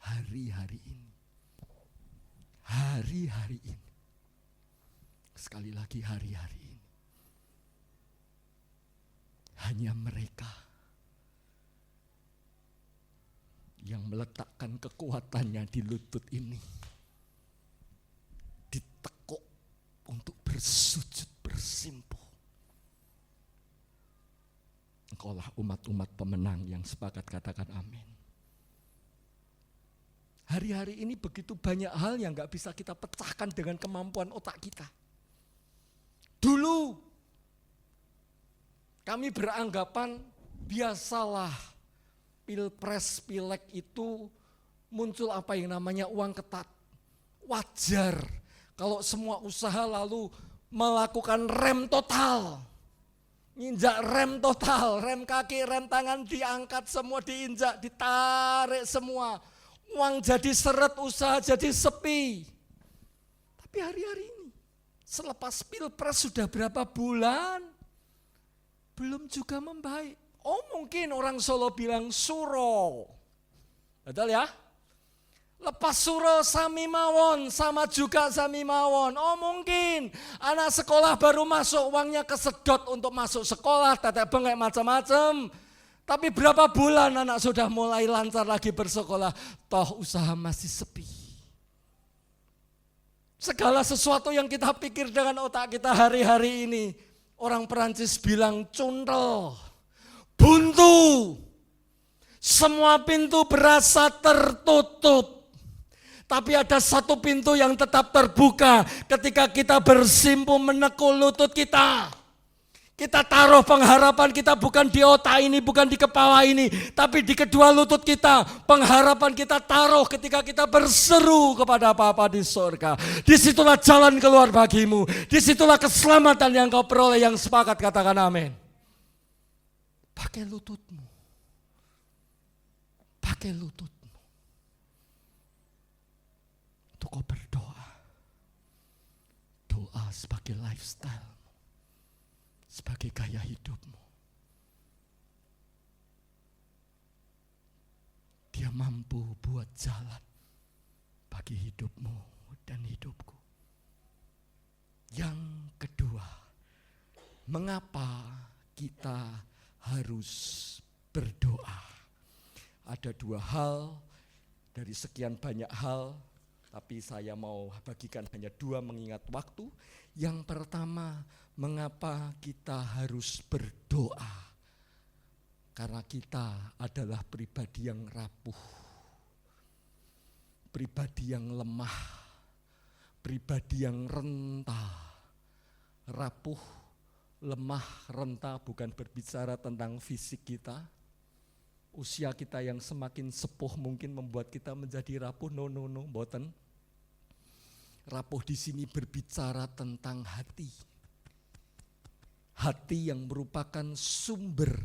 hari-hari ini. Sekali lagi hari-hari ini. Hanya mereka yang meletakkan kekuatannya di lutut ini. Ditekuk untuk bersujud bersimpuh. Engkaulah umat-umat pemenang yang sepakat katakan amin. Hari-hari ini begitu banyak hal yang gak bisa kita pecahkan dengan kemampuan otak kita. Dulu kami beranggapan biasalah pilpres, pilek itu muncul apa yang namanya uang ketat. Wajar kalau semua usaha lalu melakukan rem total. Nginjak rem total, rem kaki, rem tangan diangkat semua, diinjak, ditarik semua. Uang jadi seret, usaha jadi sepi. Tapi hari-hari ini, selepas pilpres sudah berapa bulan, belum juga membaik. Oh mungkin orang Solo bilang suro. Betul ya? Lepas suro sami mawon, sama juga sami mawon. Oh mungkin anak sekolah baru masuk, uangnya kesedot untuk masuk sekolah, tetek bengek macam-macam. Tapi berapa bulan anak sudah mulai lancar lagi bersekolah, toh usaha masih sepi. Segala sesuatu yang kita pikir dengan otak kita hari-hari ini, orang Perancis bilang cuntel, buntu. Semua pintu berasa tertutup. Tapi ada satu pintu yang tetap terbuka ketika kita bersimpu menekuk lutut kita. Kita taruh pengharapan kita bukan di otak ini, bukan di kepala ini, tapi di kedua lutut kita. Pengharapan kita taruh ketika kita berseru kepada Bapa di surga. Disitulah jalan keluar bagimu. Disitulah keselamatan yang kau peroleh. Yang sepakat katakan amin. Pakai lututmu. Pakai lututmu. Untuk kau berdoa. Doa sebagai lifestyle. Sebagai gaya hidupmu. Dia mampu buat jalan bagi hidupmu dan hidupku. Yang kedua, mengapa kita harus berdoa? Ada dua hal dari sekian banyak hal, tapi saya mau bagikan hanya dua mengingat waktu. Yang pertama, mengapa kita harus berdoa? Karena kita adalah pribadi yang rapuh, pribadi yang lemah, pribadi yang renta. Rapuh, lemah, renta bukan berbicara tentang fisik kita. Usia kita yang semakin sepuh mungkin membuat kita menjadi rapuh. No, mboten. Rapuh di sini berbicara tentang hati. Hati yang merupakan sumber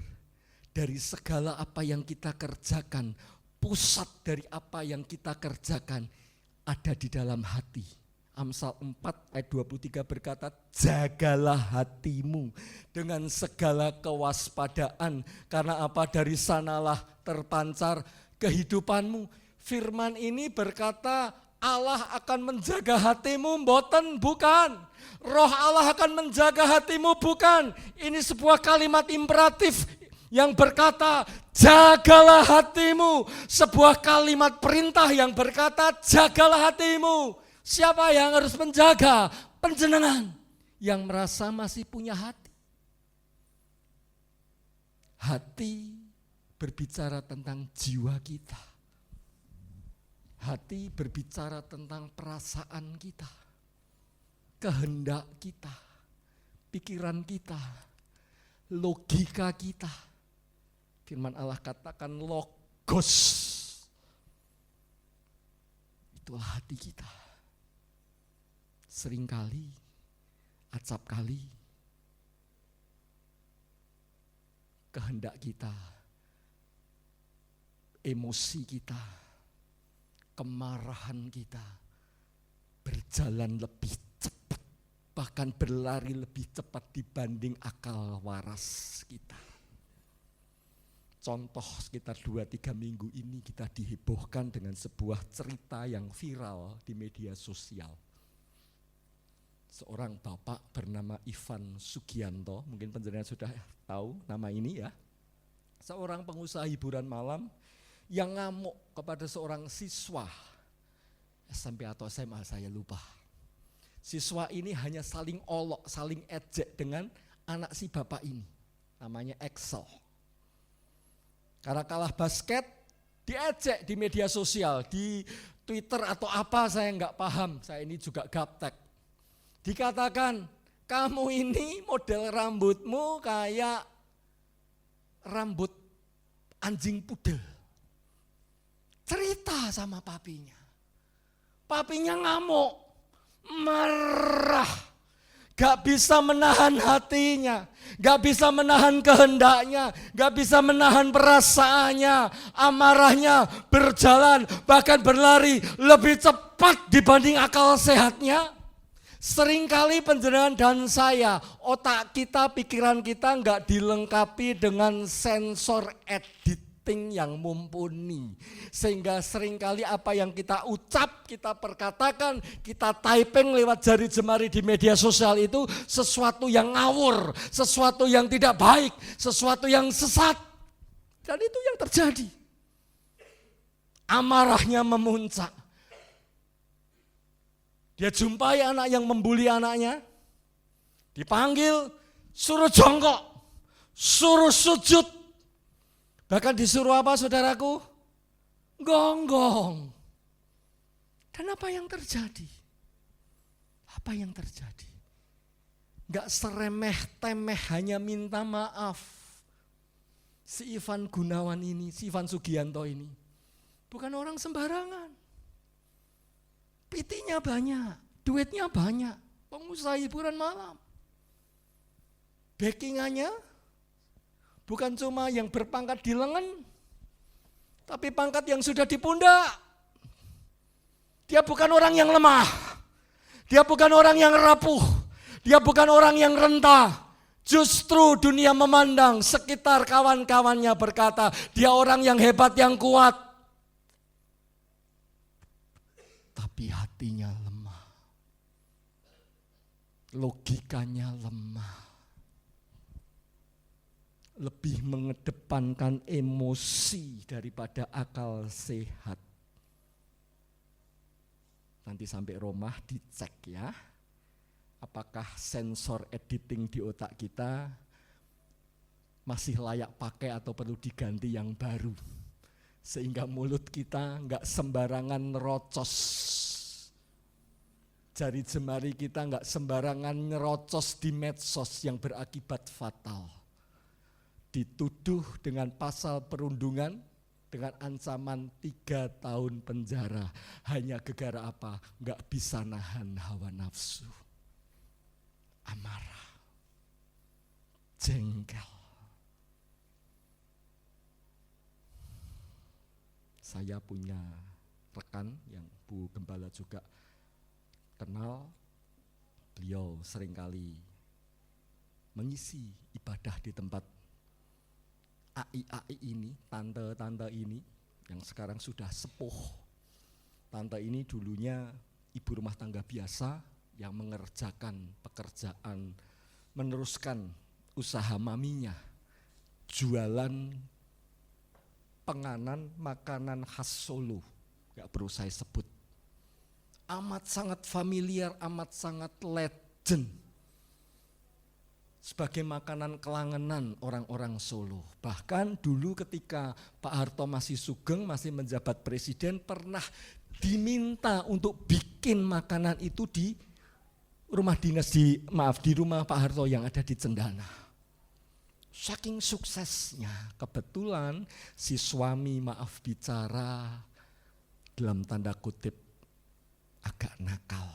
dari segala apa yang kita kerjakan. Pusat dari apa yang kita kerjakan ada di dalam hati. Amsal 4 ayat 23 berkata, jagalah hatimu dengan segala kewaspadaan. Karena apa? Dari sanalah terpancar kehidupanmu. Firman ini berkata, Allah akan menjaga hatimu, mboten, bukan. Roh Allah akan menjaga hatimu, bukan. Ini sebuah kalimat imperatif yang berkata, jagalah hatimu. Sebuah kalimat perintah yang berkata, jagalah hatimu. Siapa yang harus menjaga? Panjenengan yang merasa masih punya hati. Hati berbicara tentang jiwa kita. Hati berbicara tentang perasaan kita, kehendak kita, pikiran kita, logika kita. Firman Allah katakan logos. Itulah hati kita. Seringkali, acap kali, kehendak kita, emosi kita, kemarahan kita berjalan lebih cepat, bahkan berlari lebih cepat dibanding akal waras kita. Contoh sekitar 2-3 minggu ini kita dihebohkan dengan sebuah cerita yang viral di media sosial. Seorang bapak bernama Ivan Sugianto, mungkin penjenengan sudah tahu nama ini ya. Seorang pengusaha hiburan malam yang ngamuk kepada seorang siswa SMP atau SMA, saya lupa. Siswa ini hanya saling olok, saling ejek dengan anak si bapak ini, namanya Excel. Karena kalah basket, diejek di media sosial, di Twitter atau apa saya enggak paham, saya ini juga gaptek. Dikatakan, kamu ini model rambutmu kayak rambut anjing pudel. Cerita sama papinya. Papinya ngamuk, marah, gak bisa menahan hatinya, gak bisa menahan kehendaknya, gak bisa menahan perasaannya, amarahnya berjalan bahkan berlari lebih cepat dibanding akal sehatnya. Seringkali penjenengan dan saya, otak kita, pikiran kita enggak dilengkapi dengan sensor editing yang mumpuni. Sehingga seringkali apa yang kita ucap, kita perkatakan, kita typing lewat jari jemari di media sosial itu sesuatu yang ngawur, sesuatu yang tidak baik, sesuatu yang sesat. Dan itu yang terjadi. Amarahnya memuncak. Dia jumpai anak yang membuli anaknya, dipanggil, suruh jongkok, suruh sujud. Bahkan disuruh apa saudaraku? Gonggong. Dan apa yang terjadi? Apa yang terjadi? Gak seremeh-temeh hanya minta maaf. Si Ivan Gunawan ini, si Ivan Sugianto ini, bukan orang sembarangan. PT-nya banyak, duitnya banyak, pengusaha hiburan malam. Backingannya bukan cuma yang berpangkat di lengan, tapi pangkat yang sudah di pundak. Dia bukan orang yang lemah, dia bukan orang yang rapuh, dia bukan orang yang rentah. Justru dunia memandang, sekitar kawan-kawannya berkata, dia orang yang hebat, yang kuat. Tapi hatinya lemah, logikanya lemah, lebih mengedepankan emosi daripada akal sehat. Nanti sampai rumah dicek ya, apakah sensor editing di otak kita masih layak pakai atau perlu diganti yang baru. Sehingga mulut kita enggak sembarangan nerocos. Jari jemari kita enggak sembarangan nerocos di medsos yang berakibat fatal. Dituduh dengan pasal perundungan dengan ancaman 3 tahun penjara. Hanya gegara apa? Enggak bisa nahan hawa nafsu. Amarah. Jengkel. Saya punya rekan yang Bu Gembala juga kenal, beliau seringkali mengisi ibadah di tempat AI ini, tante-tante ini yang sekarang sudah sepuh. Tante ini dulunya ibu rumah tangga biasa yang mengerjakan pekerjaan, meneruskan usaha maminya, jualan penganan makanan khas Solo, gak perlu saya sebut. Amat sangat familiar, amat sangat legend. Sebagai makanan kelangenan orang-orang Solo. Bahkan dulu ketika Pak Harto masih sugeng, masih menjabat presiden, pernah diminta untuk bikin makanan itu di rumah dinas, di rumah Pak Harto yang ada di Cendana. Saking suksesnya, kebetulan si suami maaf bicara dalam tanda kutip agak nakal,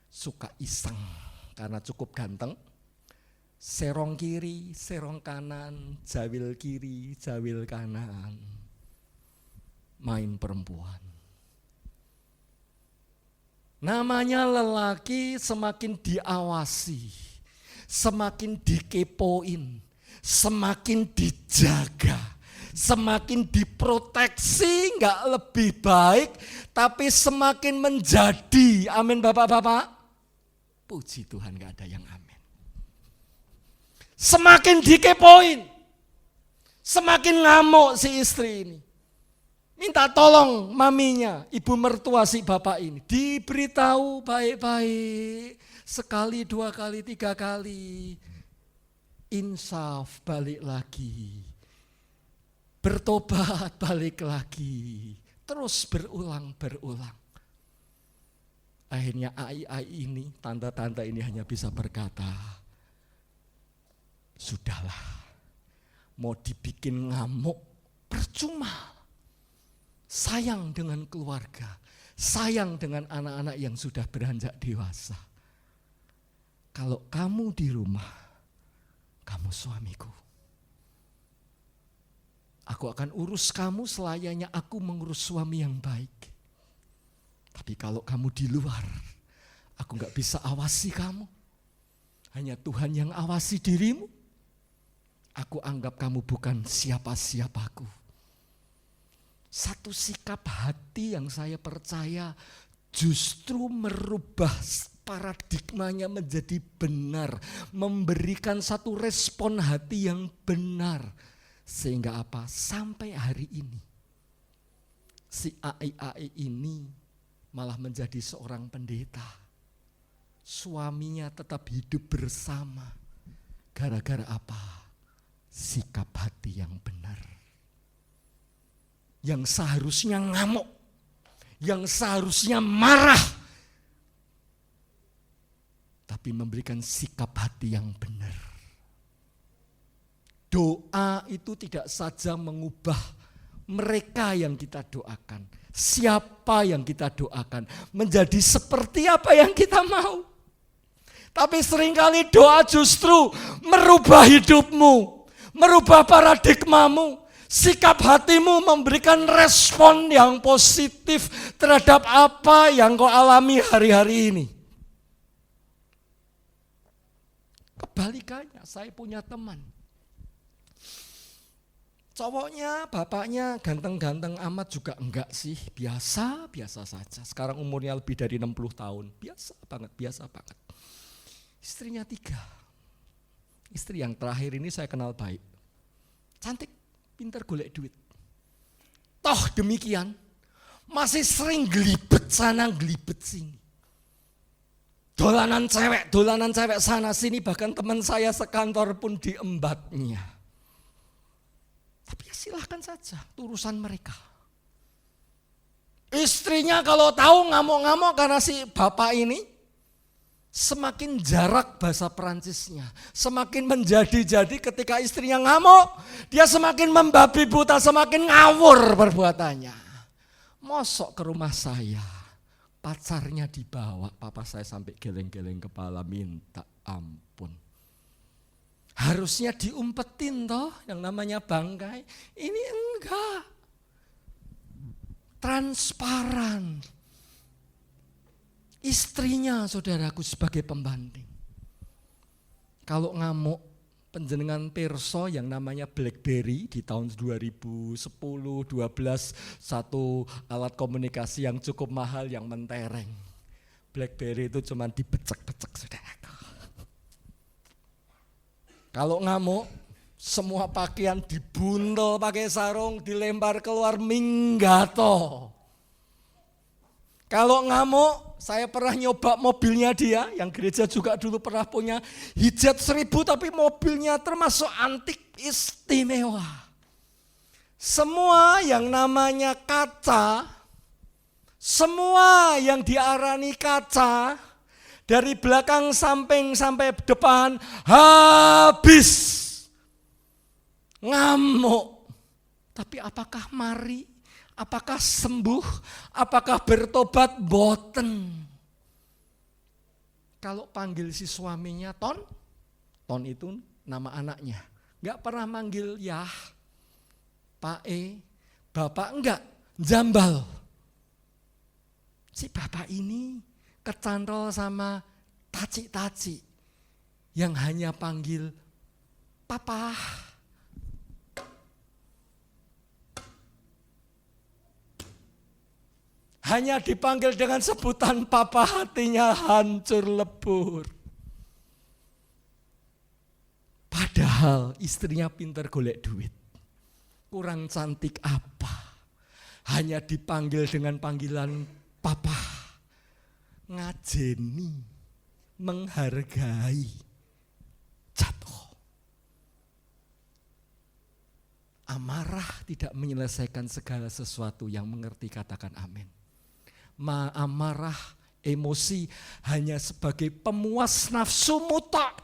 suka iseng karena cukup ganteng, serong kiri, serong kanan, jawil kiri, jawil kanan, main perempuan. Namanya lelaki semakin diawasi, semakin dikepoin, semakin dijaga, semakin diproteksi, enggak lebih baik, tapi semakin menjadi. Amin Bapak-bapak. Puji Tuhan, enggak ada yang amin. Semakin dikepoin, semakin ngamuk si istri ini. Minta tolong maminya, ibu mertua si bapak ini. Diberitahu baik-baik, sekali, 2 kali, 3 kali. Insaf, balik lagi. Bertobat, balik lagi. Terus berulang. Akhirnya AI ini, tante-tante ini hanya bisa berkata, sudahlah, mau dibikin ngamuk, percuma. Sayang dengan keluarga, sayang dengan anak-anak yang sudah beranjak dewasa. Kalau kamu di rumah, kamu suamiku. Aku akan urus kamu selayaknya aku mengurus suami yang baik. Tapi kalau kamu di luar, aku gak bisa awasi kamu. Hanya Tuhan yang awasi dirimu. Aku anggap kamu bukan siapa-siapaku. Satu sikap hati yang saya percaya justru merubah paradigmanya menjadi benar, memberikan satu respon hati yang benar. Sehingga apa? Sampai hari ini si AI ini malah menjadi seorang pendeta. Suaminya tetap hidup bersama. Gara-gara apa? sikap hati yang benar. Yang seharusnya ngamuk, yang seharusnya marah, tapi memberikan sikap hati yang benar. Doa itu tidak saja mengubah mereka yang kita doakan, siapa yang kita doakan, menjadi seperti apa yang kita mau. Tapi seringkali doa justru merubah hidupmu, merubah paradigmamu, sikap hatimu, memberikan respon yang positif terhadap apa yang kau alami hari-hari ini. Kebalikannya, saya punya teman. Cowoknya, bapaknya ganteng-ganteng amat juga enggak sih, biasa saja. Sekarang umurnya lebih dari 60 tahun, biasa banget. Istrinya 3. Istri yang terakhir ini saya kenal baik. Cantik, pintar golek duit. Toh demikian, masih sering gelibet sana, gelibet sini. Dolanan cewek sana sini, bahkan teman saya sekantor pun diembatnya. Tapi ya silahkan saja, itu urusan mereka. Istrinya kalau tahu ngamuk-ngamuk karena si bapak ini, semakin jarak bahasa Perancisnya, semakin menjadi-jadi ketika istrinya ngamuk, dia semakin membabi buta, semakin ngawur perbuatannya. Mosok ke rumah saya, pacarnya dibawa, papa saya sampai geleng-geleng kepala minta ampun. Harusnya diumpetin toh yang namanya bangkai, ini enggak. Transparan. Istrinya saudaraku sebagai pembanding. Kalau ngamuk, penjenengan pirsa yang namanya BlackBerry di tahun 2010-12, satu alat komunikasi yang cukup mahal yang mentereng. BlackBerry itu cuma dibecek-becek saudaraku. Kalau ngamuk, semua pakaian dibuntel pakai sarung, dilempar keluar minggato. Kalau ngamuk, saya pernah nyoba mobilnya dia, yang gereja juga dulu pernah punya, hijat 1000 tapi mobilnya termasuk antik istimewa. Semua yang namanya kaca, semua yang diarani kaca, dari belakang samping sampai depan habis. Ngamuk. Tapi apakah mari? Apakah sembuh? Apakah bertobat? Boten. Kalau panggil si suaminya Ton itu nama anaknya. Enggak pernah manggil Yah, Pak Bapak enggak, jambal. Si bapak ini kecantol sama taci-taci yang hanya panggil Papa. Hanya dipanggil dengan sebutan Papa, hatinya hancur lebur. Padahal istrinya pintar golek duit. Kurang cantik apa? Hanya dipanggil dengan panggilan Papa. Ngajeni, menghargai, jatuh. Amarah tidak menyelesaikan segala sesuatu, yang mengerti katakan amin. Amarah, emosi hanya sebagai pemuas nafsu mutak.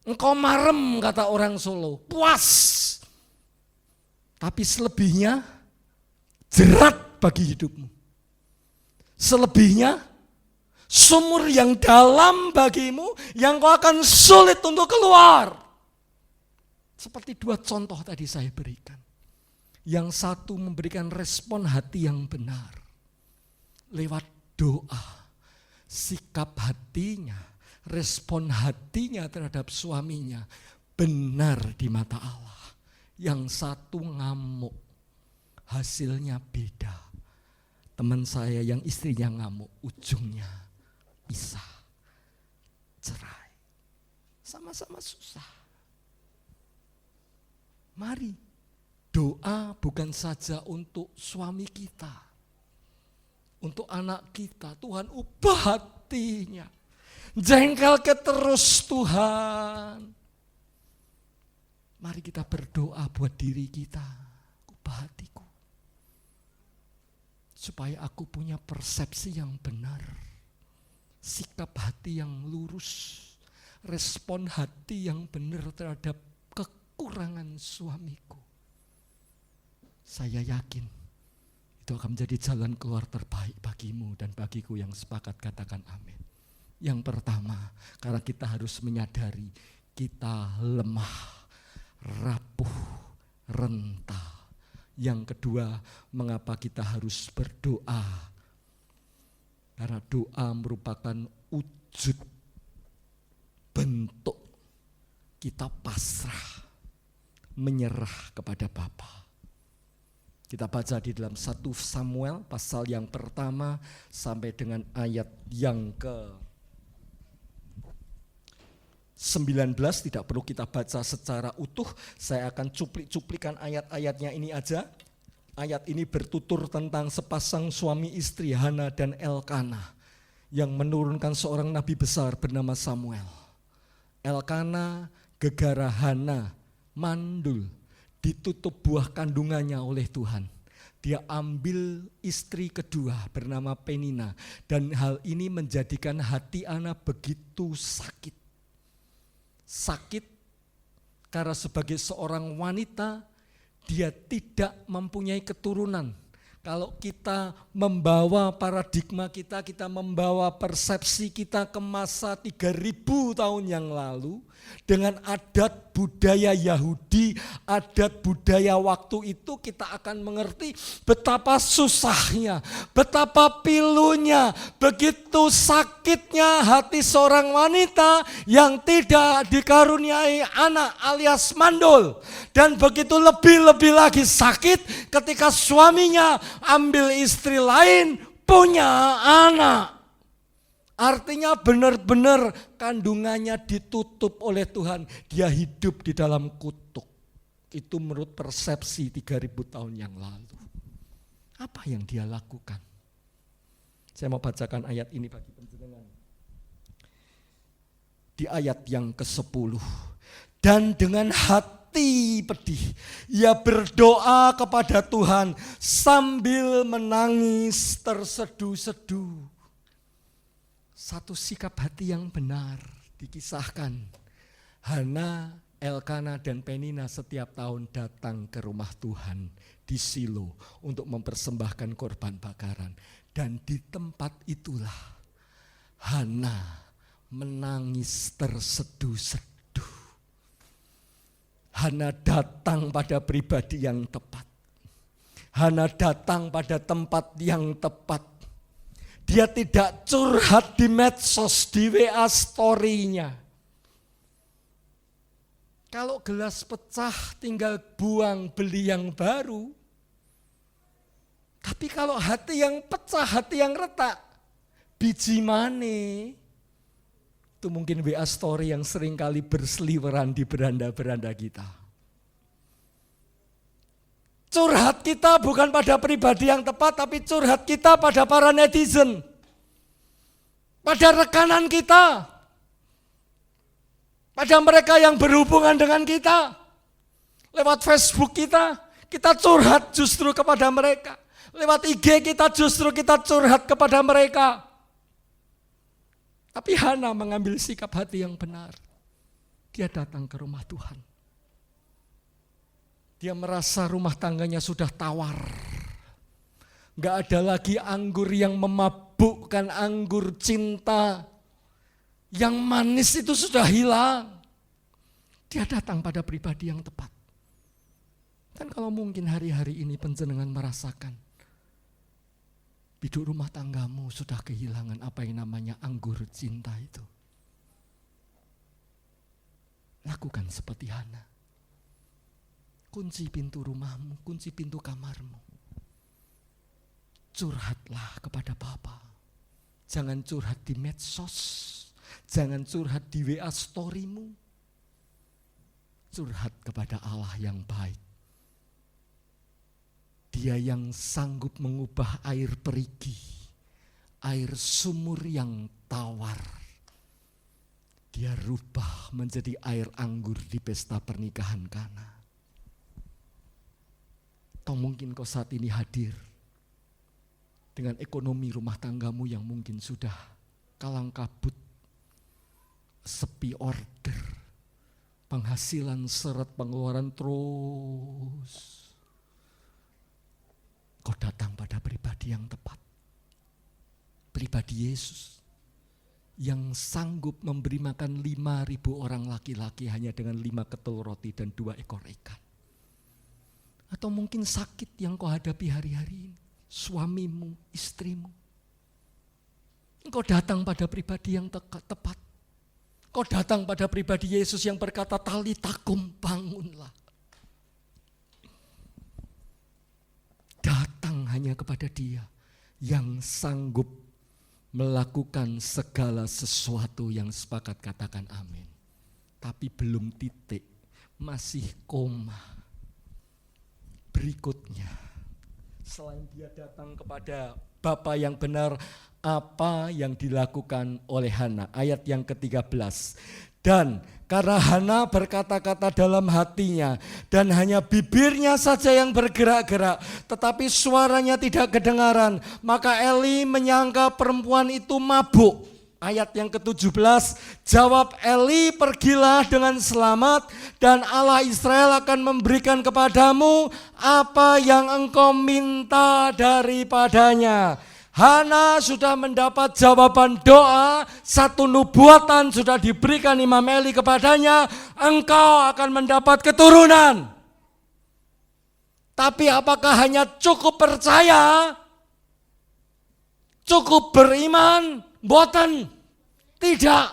Engkau marem kata orang Solo, puas. Tapi selebihnya jerat bagi hidupmu. Selebihnya sumur yang dalam bagimu yang kau akan sulit untuk keluar. Seperti 2 contoh tadi saya berikan. Yang satu memberikan respon hati yang benar lewat doa. Sikap hatinya, respon hatinya terhadap suaminya benar di mata Allah. Yang satu ngamuk, hasilnya beda. Teman saya yang istrinya ngamuk, ujungnya pisah, cerai. Sama-sama susah. Mari doa bukan saja untuk suami kita, untuk anak kita. Tuhan ubah hatinya. Jengkel ke terus Tuhan. Mari kita berdoa buat diri kita, ubah hatiku. Supaya aku punya persepsi yang benar, sikap hati yang lurus, respon hati yang benar terhadap kekurangan suamiku. Saya yakin itu akan menjadi jalan keluar terbaik bagimu dan bagiku yang sepakat katakan amin. Yang pertama, karena kita harus menyadari kita lemah, rapuh, renta. Yang kedua, mengapa kita harus berdoa? Karena doa merupakan wujud bentuk kita pasrah, menyerah kepada Bapa. Kita baca di dalam 1 Samuel pasal yang pertama sampai dengan ayat yang ke-19, tidak perlu kita baca secara utuh, saya akan cuplik-cuplikan ayat-ayatnya ini aja. Ayat ini bertutur tentang sepasang suami istri Hana dan Elkana yang menurunkan seorang nabi besar bernama Samuel. Elkana gegara Hana mandul, ditutup buah kandungannya oleh Tuhan. Dia ambil istri kedua bernama Penina dan hal ini menjadikan hati Hana begitu sakit. Sakit karena sebagai seorang wanita dia tidak mempunyai keturunan. Kalau kita membawa paradigma kita membawa persepsi kita ke masa 3000 tahun yang lalu dengan adat budaya Yahudi, adat budaya waktu itu, kita akan mengerti betapa susahnya, betapa pilunya, begitu sakitnya hati seorang wanita yang tidak dikaruniai anak alias mandul. Dan begitu lebih-lebih lagi sakit ketika suaminya ambil istri lain, punya anak. Artinya benar-benar kandungannya ditutup oleh Tuhan. Dia hidup di dalam kutuk. Itu menurut persepsi 3000 tahun yang lalu. Apa yang dia lakukan? Saya mau bacakan ayat ini bagi penjenengan. Di ayat yang ke-10. Dan dengan hati pedih, ia berdoa kepada Tuhan sambil menangis terseduh-seduh. Satu sikap hati yang benar dikisahkan. Hana, Elkana dan Penina setiap tahun datang ke rumah Tuhan di Silo untuk mempersembahkan korban bakaran. Dan di tempat itulah Hana menangis terseduh-seduh. Hana datang pada pribadi yang tepat. Hana datang pada tempat yang tepat. Dia tidak curhat di medsos, di WA story-nya. Kalau gelas pecah tinggal buang, beli yang baru. Tapi kalau hati yang pecah, hati yang retak, biji mane. Itu mungkin WA story yang seringkali berseliweran di beranda-beranda kita. Curhat kita bukan pada pribadi yang tepat, tapi curhat kita pada para netizen. Pada rekanan kita. Pada mereka yang berhubungan dengan kita. Lewat Facebook kita curhat justru kepada mereka. Lewat IG kita justru kita curhat kepada mereka. Tapi Hana mengambil sikap hati yang benar. Dia datang ke rumah Tuhan. Dia merasa rumah tangganya sudah tawar. Gak ada lagi anggur yang memabukkan, anggur cinta. Yang manis itu sudah hilang. Dia datang pada pribadi yang tepat. Dan kalau mungkin hari-hari ini penjenengan merasakan, biduk rumah tanggamu sudah kehilangan apa yang namanya anggur cinta itu. Lakukan seperti Hana. Kunci pintu rumahmu, kunci pintu kamarmu. Curhatlah kepada Bapa. Jangan curhat di medsos. Jangan curhat di WA storymu. Curhat kepada Allah yang baik. Dia yang sanggup mengubah air perigi, air sumur yang tawar. Dia rubah menjadi air anggur di pesta pernikahan Kana. Atau mungkin kau saat ini hadir dengan ekonomi rumah tanggamu yang mungkin sudah kalang kabut, sepi order, penghasilan seret, pengeluaran terus. Kau datang pada pribadi yang tepat, pribadi Yesus yang sanggup memberi makan 5.000 orang laki-laki hanya dengan 5 ketul roti dan 2 ekor ikan. Atau mungkin sakit yang kau hadapi hari-hari ini, suamimu, istrimu. Engkau datang pada pribadi yang tepat. Kau datang pada pribadi Yesus yang berkata, talitakum, bangunlah. Datang hanya kepada Dia yang sanggup melakukan segala sesuatu yang sepakat katakan amin. Tapi belum titik, masih koma. Berikutnya, selain Dia datang kepada Bapa yang benar, apa yang dilakukan oleh Hana? Ayat yang ke-13. Dan karena Hana berkata-kata dalam hatinya dan hanya bibirnya saja yang bergerak-gerak, tetapi suaranya tidak kedengaran, maka Eli menyangka perempuan itu mabuk. Ayat yang ke-17, jawab Eli, pergilah dengan selamat dan Allah Israel akan memberikan kepadamu apa yang engkau minta daripadanya. Hana sudah mendapat jawaban doa, satu nubuatan sudah diberikan Imam Eli kepadanya, engkau akan mendapat keturunan. Tapi apakah hanya cukup percaya? Cukup beriman? Boten. Tidak.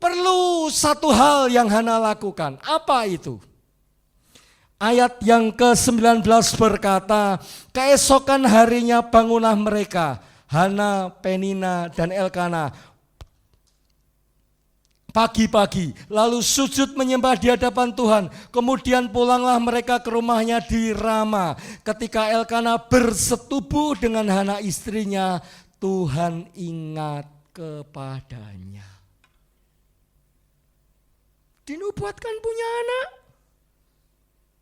Perlu satu hal yang Hana lakukan. Apa itu? Ayat yang ke-19 berkata, keesokan harinya bangunlah mereka, Hana, Penina, dan Elkana, pagi-pagi, lalu sujud menyembah di hadapan Tuhan. Kemudian pulanglah mereka ke rumahnya di Rama. Ketika Elkana bersetubuh dengan Hana istrinya, Tuhan ingat kepadanya. Dinubuatkan punya anak,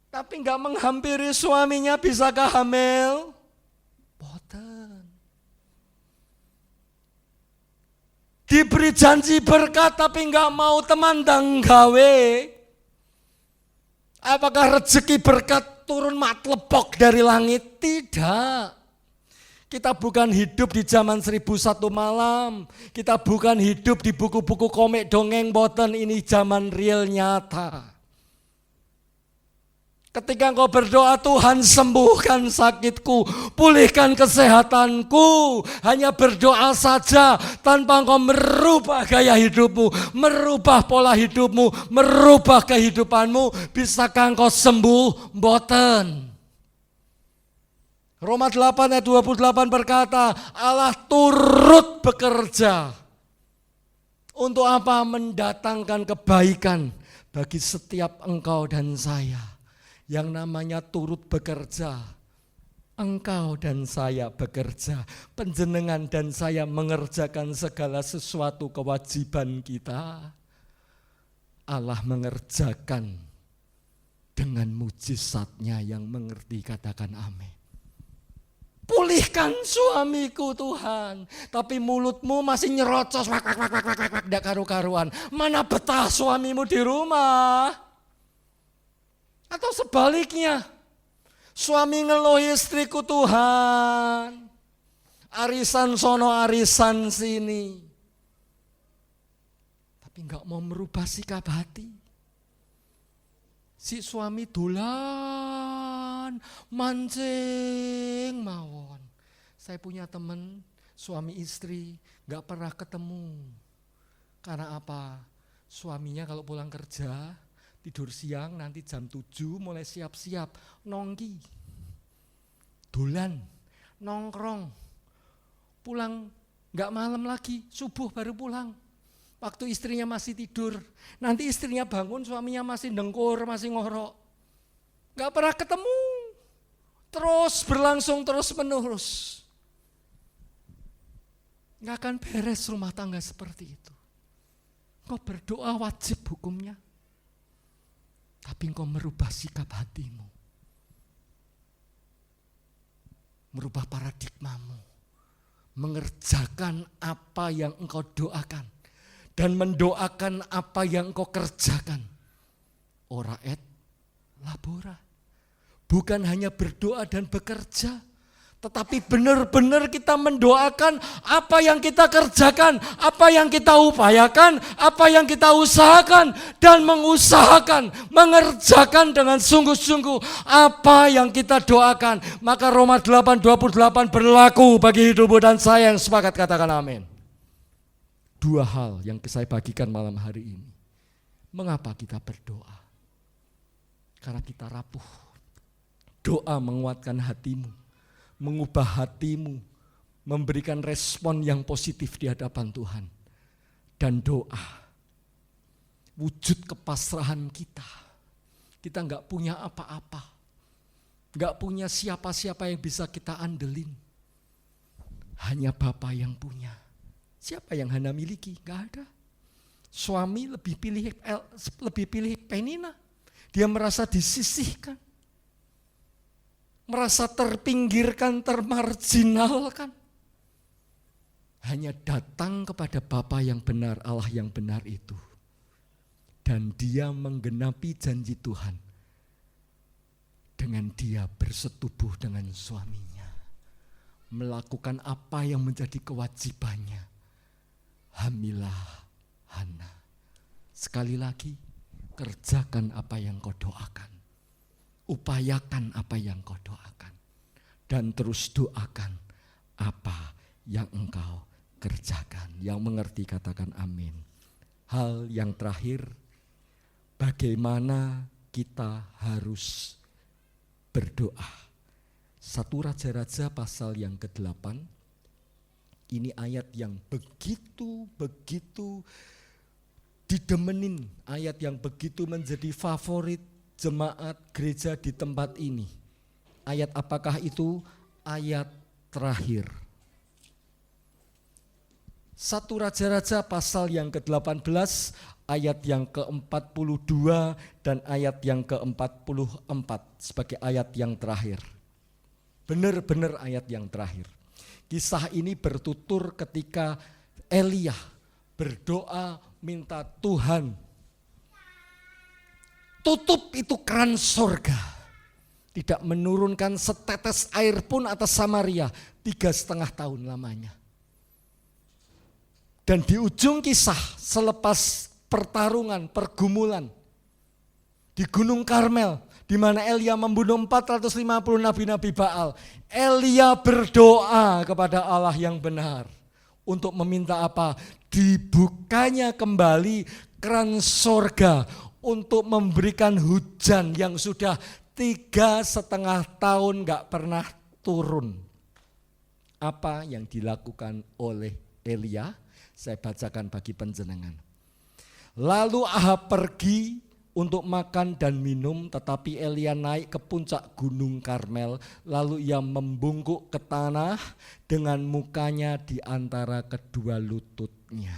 tapi enggak menghampiri suaminya, bisakah hamil? Boten. Diberi janji berkat tapi enggak mau teman dan gawe. Apakah rezeki berkat turun matlebok dari langit? Tidak. Kita bukan hidup di zaman 1001 malam. Kita bukan hidup di buku-buku komik dongeng, boten, ini zaman real nyata. Ketika engkau berdoa, Tuhan sembuhkan sakitku, pulihkan kesehatanku. Hanya berdoa saja tanpa engkau merubah gaya hidupmu, merubah pola hidupmu, merubah kehidupanmu. Bisakah engkau sembuh? Boten. Roma 8 ayat 28 berkata, Allah turut bekerja. Untuk apa? Mendatangkan kebaikan bagi setiap engkau dan saya. Yang namanya turut bekerja. Engkau dan saya bekerja. Panjenengan dan saya mengerjakan segala sesuatu kewajiban kita. Allah mengerjakan dengan mujizatnya yang mengerti, katakan amin. Pulihkan suamiku Tuhan, tapi mulutmu masih nyerocos, wak, tidak karu-karuan. Mana betah suamimu di rumah? Atau sebaliknya, suami ngeluh istriku Tuhan, arisan sono arisan sini, tapi enggak mau merubah sikap hati. Si suami dolan, mancing mawon. Saya punya teman, suami istri gak pernah ketemu. Karena apa? Suaminya kalau pulang kerja, tidur siang, nanti jam 7 mulai siap-siap, nongki. Dolan, nongkrong. Pulang gak malam lagi, subuh baru pulang. Waktu istrinya masih tidur, nanti istrinya bangun, suaminya masih dengkur, masih ngorok. Gak pernah ketemu, terus berlangsung terus menerus. Gak akan beres rumah tangga seperti itu. Kau berdoa wajib hukumnya. Tapi engkau merubah sikap hatimu. Merubah paradigmamu. Mengerjakan apa yang engkau doakan. Dan mendoakan apa yang engkau kerjakan. Ora et labora. Bukan hanya berdoa dan bekerja, tetapi benar-benar kita mendoakan apa yang kita kerjakan, apa yang kita upayakan, apa yang kita usahakan, dan mengusahakan, mengerjakan dengan sungguh-sungguh apa yang kita doakan. Maka Roma 8:28 berlaku bagi hidupmu dan saya yang sepakat katakan amin. Dua hal yang saya bagikan malam hari ini. Mengapa kita berdoa? Karena kita rapuh. Doa menguatkan hatimu, mengubah hatimu, memberikan respon yang positif di hadapan Tuhan. Dan doa, wujud kepasrahan kita. Kita enggak punya apa-apa, enggak punya siapa-siapa yang bisa kita andelin. Hanya Bapa yang punya. Siapa yang Hana miliki? Enggak ada. Suami lebih pilih Penina. Dia merasa disisihkan. Merasa terpinggirkan, termarginalkan. Hanya datang kepada Bapa yang benar, Allah yang benar itu. Dan dia menggenapi janji Tuhan. Dengan dia bersetubuh dengan suaminya. Melakukan apa yang menjadi kewajibannya. Hamilah Hana. Sekali lagi, kerjakan apa yang kau doakan. Upayakan apa yang kau doakan. Dan terus doakan apa yang engkau kerjakan. Yang mengerti katakan amin. Hal yang terakhir, bagaimana kita harus berdoa. 1 Raja-Raja pasal yang ke-8. Ini ayat yang begitu didemenin. Ayat yang begitu menjadi favorit jemaat gereja di tempat ini. Ayat apakah itu? Ayat terakhir. 1 Raja-Raja pasal yang ke-18, ayat yang ke-42 dan ayat yang ke-44 sebagai ayat yang terakhir. Benar-benar ayat yang terakhir. Kisah ini bertutur ketika Elia berdoa minta Tuhan tutup itu keran sorga. Tidak menurunkan setetes air pun atas Samaria 3,5 tahun lamanya. Dan di ujung kisah selepas pertarungan, pergumulan di Gunung Karmel, di mana Elia membunuh 450 nabi-nabi Baal. Elia berdoa kepada Allah yang benar. Untuk meminta apa? Dibukanya kembali keran sorga. Untuk memberikan hujan yang sudah 3,5 tahun gak pernah turun. Apa yang dilakukan oleh Elia? Saya bacakan bagi penjenengan. Lalu Ahab pergi untuk makan dan minum, tetapi Elia naik ke puncak gunung Karmel. Lalu ia membungkuk ke tanah dengan mukanya di antara kedua lututnya.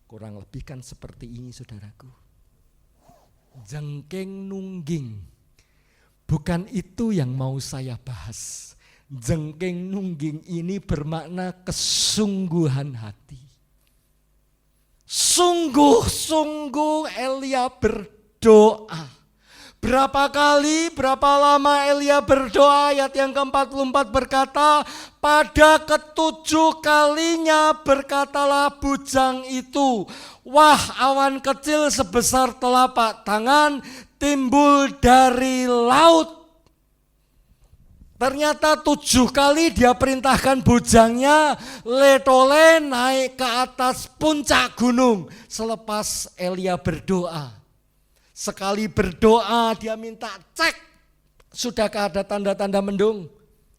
Kurang lebih kan seperti ini saudaraku. Jengking nungging. Bukan itu yang mau saya bahas. Jengking nungging ini bermakna kesungguhan hati. Sungguh-sungguh Elia berdoa. Berapa kali, berapa lama Elia berdoa? Ayat yang ke-44 berkata, pada ke-7 kalinya berkatalah bujang itu, wah, awan kecil sebesar telapak tangan timbul dari laut. Ternyata 7 kali dia perintahkan bujangnya letole naik ke atas puncak gunung selepas Elia berdoa. Sekali berdoa dia minta cek, sudahkah ada tanda-tanda mendung?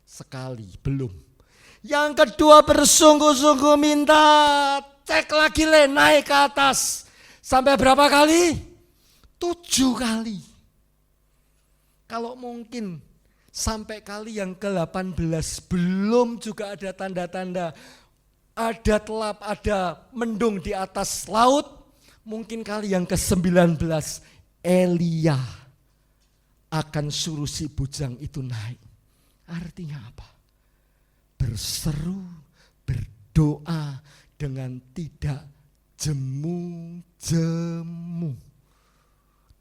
Sekali, belum. Yang kedua bersungguh-sungguh minta cek lagi naik ke atas. Sampai berapa kali? 7 kali. Kalau mungkin sampai kali yang ke-18 belum juga ada tanda-tanda ada telap, ada mendung di atas laut. Mungkin kali yang ke-19, Elia akan suruh si bujang itu naik. Artinya apa? Berseru, berdoa dengan tidak jemu-jemu.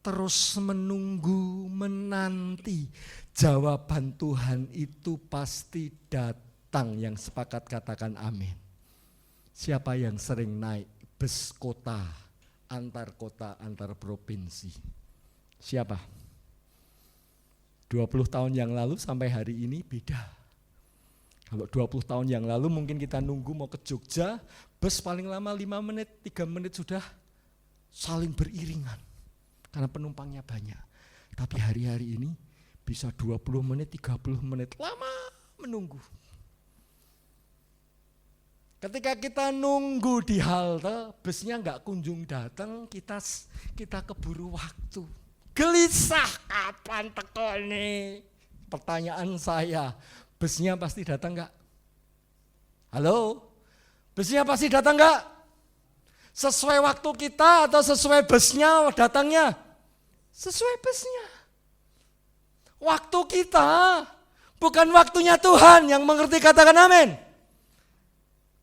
Terus menunggu, menanti. Jawaban Tuhan itu pasti datang. Yang sepakat katakan amin. Siapa yang sering naik bus kota, antar provinsi? Siapa? 20 tahun yang lalu sampai hari ini beda. Kalau 20 tahun yang lalu mungkin kita nunggu mau ke Jogja, bus paling lama 5 menit, 3 menit sudah saling beriringan. Karena penumpangnya banyak. Tapi hari-hari ini bisa 20 menit, 30 menit, lama menunggu. Ketika kita nunggu di halte, busnya nggak kunjung datang, kita keburu waktu. Gelisah, kapan teko nih? Pertanyaan saya, busnya pasti datang nggak? Halo? Busnya pasti datang nggak? Sesuai waktu kita atau sesuai busnya datangnya? Sesuai busnya. Waktu kita, bukan waktunya Tuhan. Yang mengerti katakan amin.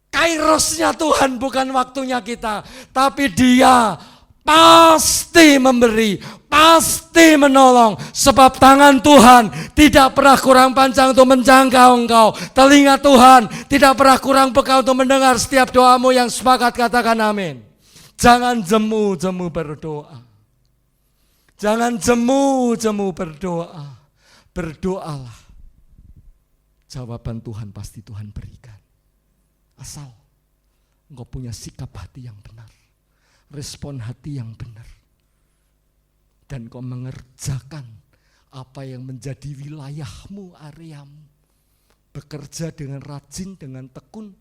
Kairosnya Tuhan bukan waktunya kita, tapi Dia pasti memberi, pasti menolong. Sebab tangan Tuhan tidak pernah kurang panjang untuk menjangkau engkau. Telinga Tuhan tidak pernah kurang peka untuk mendengar setiap doamu. Yang sepakat katakan amin. Jangan jemu-jemu berdoa. Jangan jemu-jemu berdoa. Berdoalah. Jawaban Tuhan pasti Tuhan berikan. Asal engkau punya sikap hati yang benar, respon hati yang benar, dan kau mengerjakan apa yang menjadi wilayahmu, areamu, bekerja dengan rajin, dengan tekun,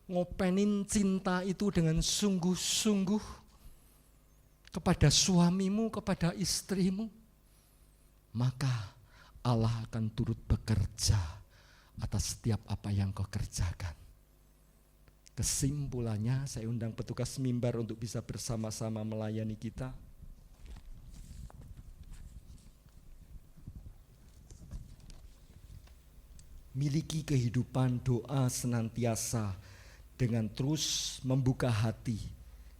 ngopenin cinta itu dengan sungguh-sungguh kepada suamimu, kepada istrimu, maka Allah akan turut bekerja atas setiap apa yang kau kerjakan. Kesimpulannya, saya undang petugas mimbar untuk bisa bersama-sama melayani kita. Miliki kehidupan doa senantiasa dengan terus membuka hati,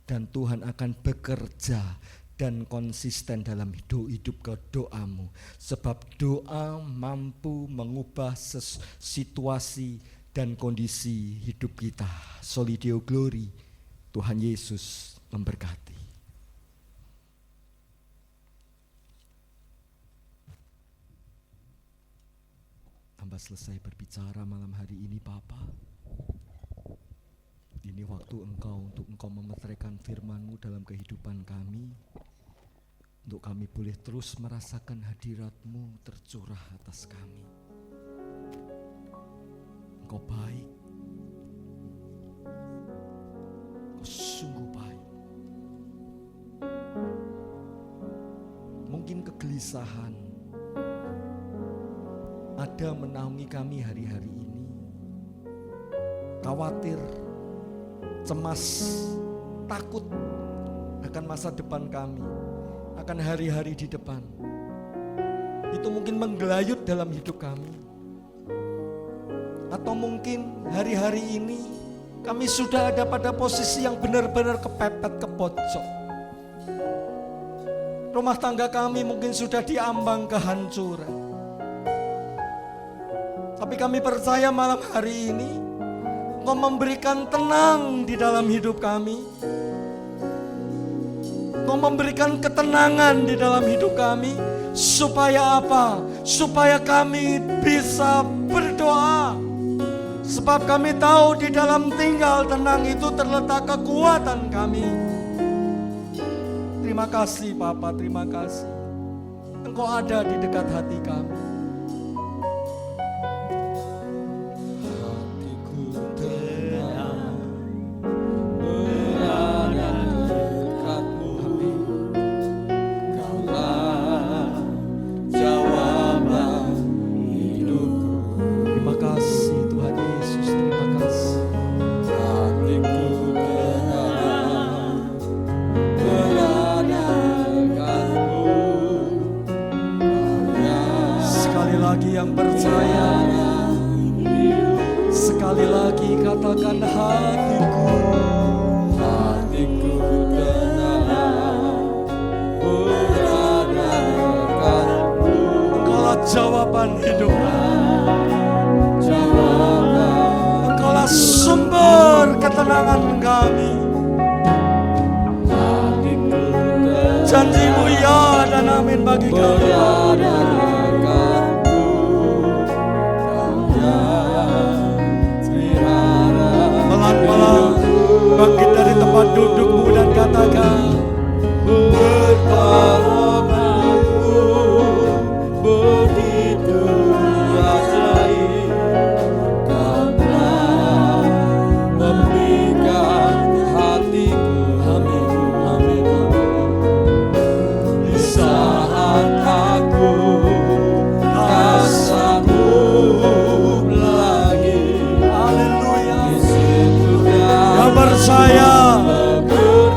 dan Tuhan akan bekerja dan konsisten dalam hidup doamu. Sebab doa mampu mengubah situasi dan kondisi hidup kita. Soli Deo Glory. Tuhan Yesus memberkati. Hamba selesai berbicara malam hari ini, Bapa. Ini waktu Engkau untuk Engkau memeteraikan firman-Mu dalam kehidupan kami. Untuk kami boleh terus merasakan hadirat-Mu tercurah atas kami. Engkau baik, Engkau sungguh baik. Mungkin kegelisahan ada menaungi kami hari-hari ini. Khawatir, cemas, takut akan masa depan kami, akan hari-hari di depan. Itu mungkin menggelayut dalam hidup kami. Atau mungkin hari-hari ini kami sudah ada pada posisi yang benar-benar kepepet, ke pojok. Rumah tangga kami mungkin sudah diambang kehancuran. Tapi kami percaya malam hari ini Engkau memberikan tenang di dalam hidup kami. Engkau memberikan ketenangan di dalam hidup kami. Supaya apa? Supaya kami bisa berdoa. Sebab kami tahu di dalam tinggal tenang itu terletak kekuatan kami. Terima kasih Bapa, terima kasih. Engkau ada di dekat hati kami. Hatiku tenang berada dekatmu. Kaulah jawaban hidupku. Terima kasih Tuhan Yesus, terima kasih. Hatiku tenang Sekali lagi katakan hatiku. Hatiku tenang berada dekatmu. Engkaulah jawaban hidup. Jawaban Engkaulah sumber ketenangan kami. hatiku tenang Janjimu ya dan amin bagi kami. berada dekatmu. Kau yang pelihara Pelan-pelan bangkit dari tempat dudukmu dan katakan, pertolonganmu begitu ajaib. Kau telah memikat hatiku. Amin, amin, amin. Di saat aku tak sanggup lagi, haleluya. di situ Yang percaya,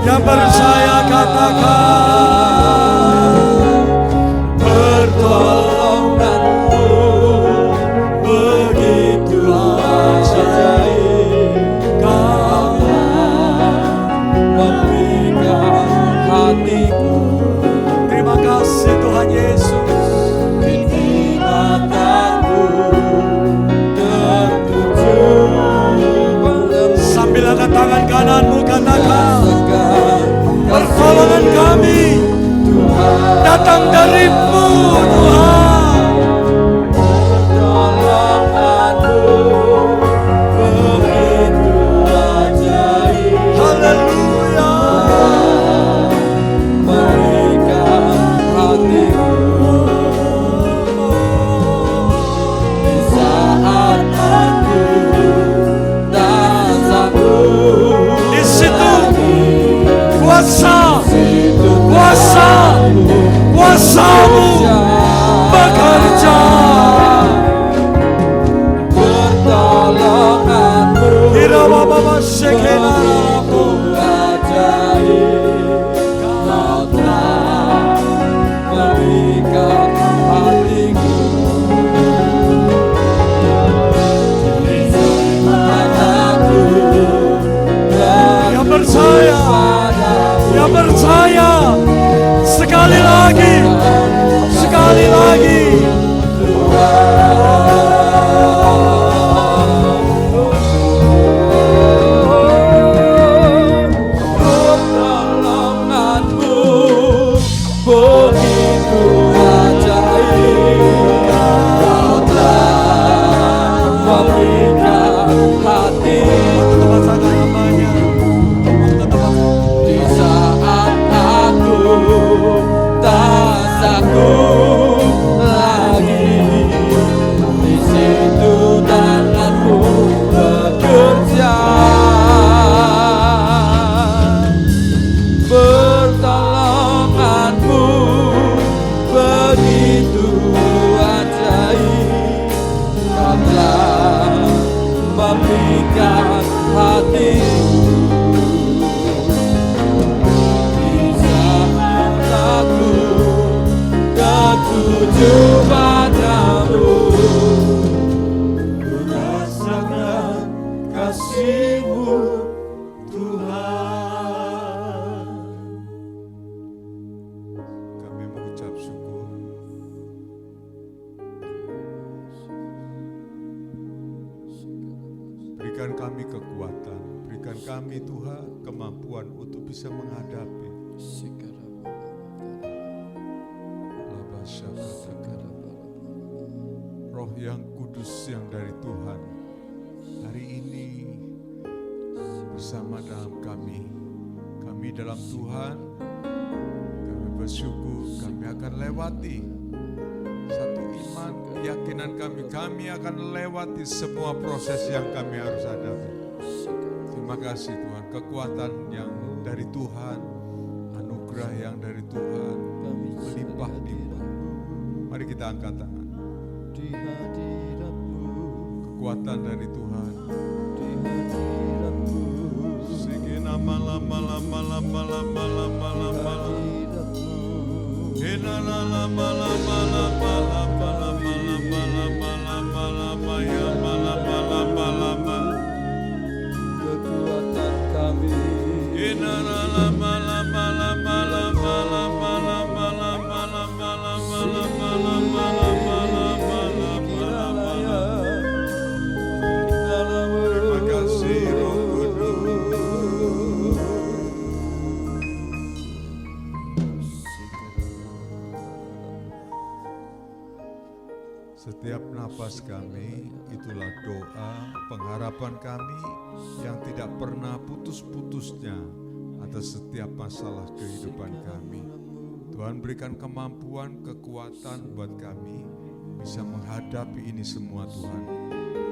yang percaya katakan, pertolonganmu begitu ajaib. Kau memikat hatiku. terima kasih Tuhan Yesus. Di mataku tertuju padamu. Sambil angkat tangan kananmu katakan, Rasakan pertolongan kami Tuhan, datang darimu Tuhan. pertolonganmu begitu ajaib. Haleluya. Memikat hatiku. Di saat aku tak sanggup Di situ lagi, kuasa, situ kuasa, kuasamu bekerja. pertolonganmu Irama sekena begitu ajaib. Kau telah memikat hatiku. Di saat aku yang percaya, padamu. yang percaya. Sekali lagi, sekali lagi. Pertolonganmu begitu ajaib. Kau telah memikat hatiku. Rasakan namanya. Di saat aku tak sanggup lagi, di situ tanganmu bekerja. Pertolonganmu begitu ajaib. Kau telah memikat hatiku. Di saat aku tertuju padamu, ku rasakan kasih-Mu Tuhan. Kami mengucap syukur. Berikan kami kekuatan, berikan kami Tuhan kemampuan untuk bisa menghadapi Roh yang kudus yang dari Tuhan hari ini bersama dalam kami dalam Tuhan. Kami bersyukur kami akan lewati satu iman, keyakinan kami akan lewati semua proses yang kami harus hadapi. Terima kasih Tuhan, kekuatan yang dari Tuhan, anugerah yang dari Tuhan, melimpah-limpah. Mari kita angkat tangan. Kekuatan dari Tuhan. Segena malam. Malam. kami yang tidak pernah putus-putusnya atas setiap masalah kehidupan kami. Tuhan berikan kemampuan, kekuatan buat kami bisa menghadapi ini semua Tuhan.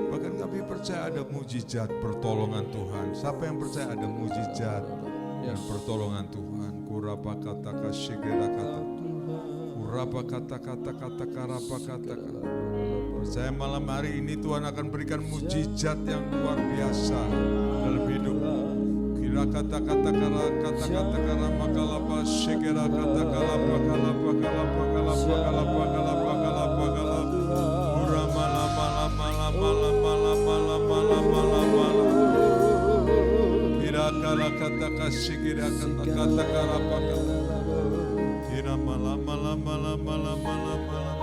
Bahkan kami percaya ada mujizat pertolongan Tuhan. Siapa yang percaya ada mujizat dan pertolongan Tuhan? Kurapa kata kasyigera kata. Kurapa kata karapa kata. Percaya malam hari ini Tuhan akan berikan mujizat yang luar biasa dalam hidup. Kira kata karama kalapa syigera kata kalapa kalapa kalapa kalapa kalapa kalapa kalapa kalapa. Kurama lama lama lama lama lama lama lama lama. Kira kata kasyigera kata karapa kata. Kira malam malam malam malam malam malam.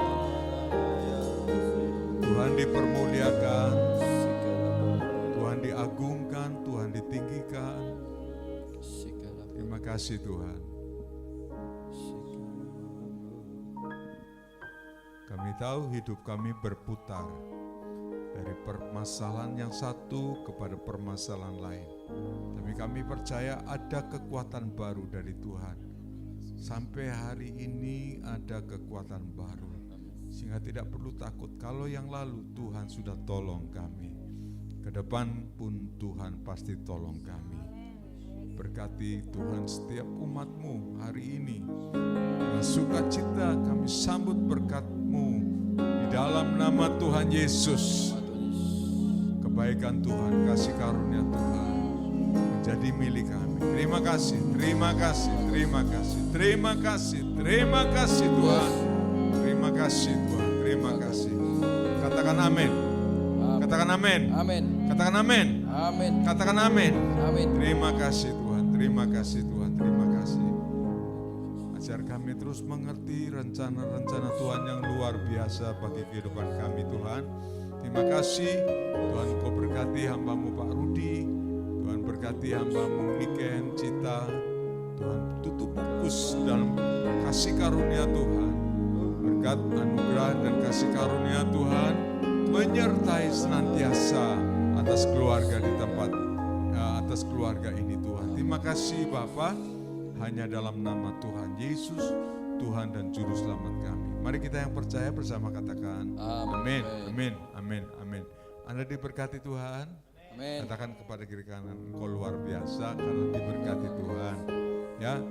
Tuhan dipermuliakan, Tuhan diagungkan, Tuhan ditinggikan. Terima kasih Tuhan. Kami tahu hidup kami berputar dari permasalahan yang satu kepada permasalahan lain. Tapi kami percaya ada kekuatan baru dari Tuhan. Sampai hari ini ada kekuatan baru. Sehingga tidak perlu takut, kalau yang lalu Tuhan sudah tolong kami, ke depan pun Tuhan pasti tolong kami. Berkati Tuhan setiap umat-Mu hari ini, dengan sukacita kami sambut berkat-Mu di dalam nama Tuhan Yesus. Kebaikan Tuhan, kasih karunia Tuhan menjadi milik kami. Terima kasih, terima kasih, terima kasih, terima kasih, terima kasih Tuhan. Terima kasih Tuhan, terima kasih. Katakan amin. Katakan amin. Amin. Katakan amin. Amin. Katakan amin. Amin. Terima kasih Tuhan, terima kasih Tuhan, terima kasih. Ajar kami terus mengerti rencana-rencana Tuhan yang luar biasa bagi kehidupan kami Tuhan. Terima kasih Tuhan, Kau berkati hamba-Mu Pak Rudi. Tuhan berkati hamba-Mu Niken, Cita. Tuhan tutup bungkus dalam kasih karunia Tuhan. Berkat anugerah dan kasih karunia Tuhan menyertai senantiasa atas keluarga di tempat, atas keluarga ini Tuhan. Terima kasih Bapa, hanya dalam nama Tuhan Yesus, Tuhan dan Juru Selamat kami. Mari kita yang percaya bersama katakan amin, amin, amin, amin. Anda diberkati Tuhan. Amin. Katakan kepada kiri kanan, engkau luar biasa karena diberkati Tuhan. Ya,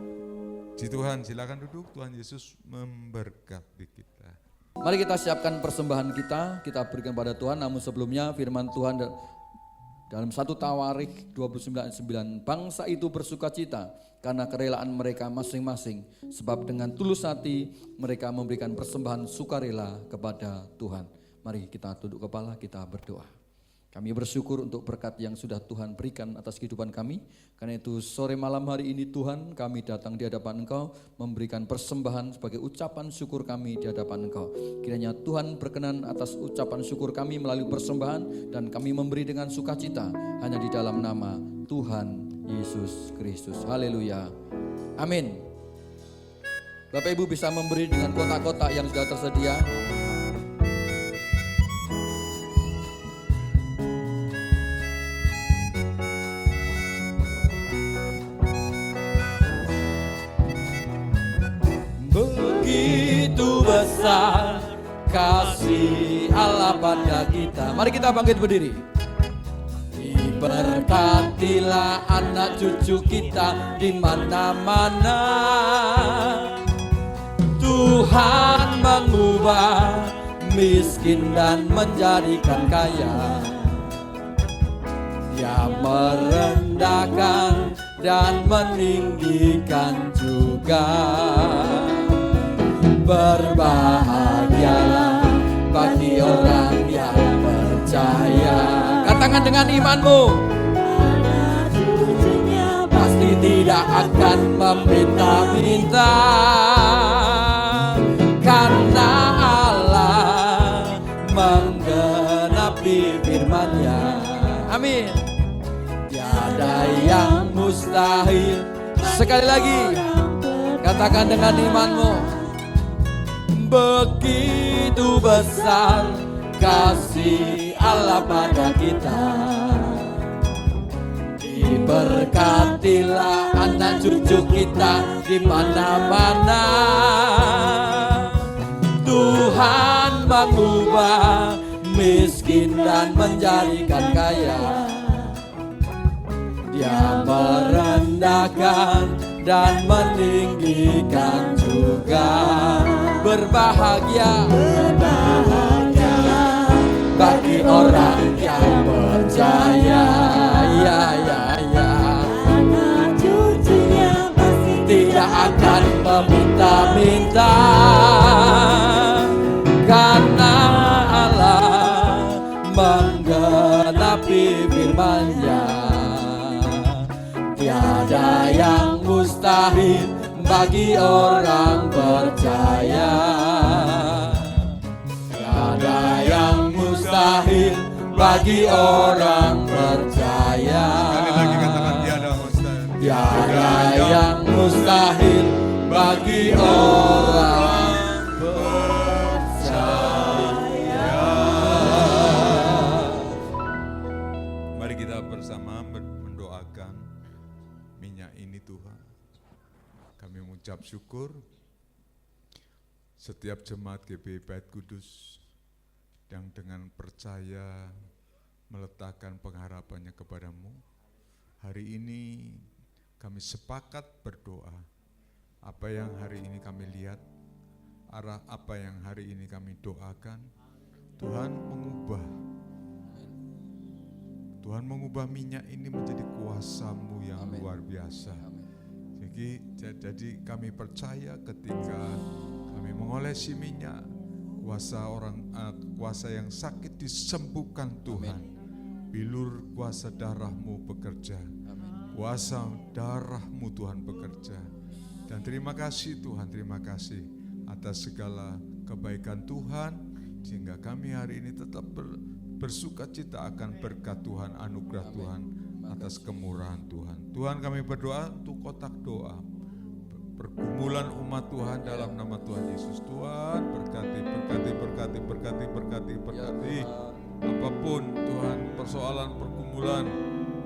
si Tuhan silakan duduk, Tuhan Yesus memberkati kita. Mari kita siapkan persembahan kita berikan pada Tuhan. Namun sebelumnya firman Tuhan dalam 1 Tawarikh 29:9, bangsa itu bersukacita karena kerelaan mereka masing-masing, sebab dengan tulus hati mereka memberikan persembahan sukarela kepada Tuhan. Mari kita tunduk kepala, kita berdoa. Kami bersyukur untuk berkat yang sudah Tuhan berikan atas kehidupan kami. Karena itu sore malam hari ini Tuhan, kami datang di hadapan Engkau memberikan persembahan sebagai ucapan syukur kami di hadapan Engkau. Kiranya Tuhan berkenan atas ucapan syukur kami melalui persembahan, dan kami memberi dengan sukacita hanya di dalam nama Tuhan Yesus Kristus. Haleluya. Amin. Bapak Ibu bisa memberi dengan kotak-kotak yang sudah tersedia. Begitu besar kasih Allah pada kita. Mari kita bangkit berdiri. Diberkatilah anak cucu kita di mana-mana. Tuhan mengubah miskin dan menjadikan kaya. Dia merendahkan dan meninggikan juga. Berbahagialah bagi orang yang percaya. Katakan dengan imanmu, pasti tidak akan meminta-minta, karena Allah menggenapi firman-Nya. Amin. Tiada yang mustahil. Sekali lagi, katakan dengan imanmu. Begitu besar kasih Allah pada kita. berartilah anak cucu kita di mana-mana. Tuhan mengubah miskin dan menjadikan kaya. Dia merendahkan dan meninggikan juga. Berbahagia bagi orang yang percaya. Ya, ya, ya. Anak cucunya pasti Tidak akan meminta-minta, karena Allah menggenapi firman-Nya. Tiada yang mustahil bagi orang percaya. Tiada yang mustahil bagi orang percaya. Sekali lagi katakan tiada mustahil. Tiada yang mustahil bagi orang percaya. Mari kita bersama mendoakan minyak ini Tuhan. Kami mengucap syukur setiap jemaat GBI Bait Kudus yang dengan percaya meletakkan pengharapannya kepadamu. Hari ini kami sepakat berdoa. Apa yang hari ini kami lihat, arah apa yang hari ini kami doakan, Tuhan mengubah minyak ini menjadi kuasa-Mu yang Amin. luar biasa. Jadi kami percaya ketika kami mengolesi minyak, kuasa yang sakit disembuhkan Tuhan. Bilur kuasa darah-Mu bekerja. Kuasa darah-Mu Tuhan bekerja. Dan terima kasih Tuhan, terima kasih atas segala kebaikan Tuhan, sehingga kami hari ini tetap bersuka cita akan berkat Tuhan, anugerah Tuhan, atas kemurahan Tuhan. Tuhan, kami berdoa untuk kotak doa pergumulan umat Tuhan dalam nama Tuhan Yesus. Tuhan berkati. Apapun Tuhan persoalan pergumulan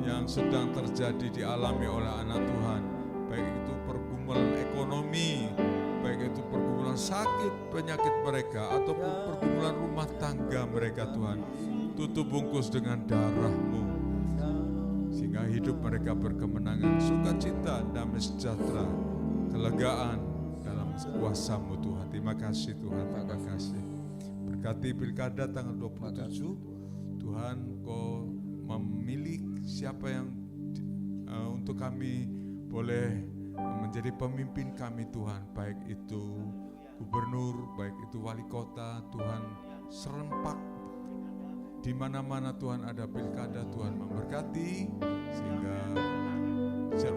yang sedang terjadi dialami oleh anak Tuhan, baik itu pergumulan ekonomi, baik itu pergumulan sakit penyakit mereka, ataupun pergumulan rumah tangga mereka Tuhan, tutup bungkus dengan darah-Mu, sehingga hidup mereka berkemenangan, sukacita, damai sejahtera, kelegaan dalam kuasa-Mu Tuhan. Terima kasih Tuhan, terima kasih. Berkati pilkada tanggal 27, Tuhan Kau memilih siapa yang untuk kami boleh menjadi pemimpin kami Tuhan, baik itu gubernur, baik itu wali kota, Tuhan serempak di mana-mana Tuhan ada pilkada, Tuhan memberkati sehingga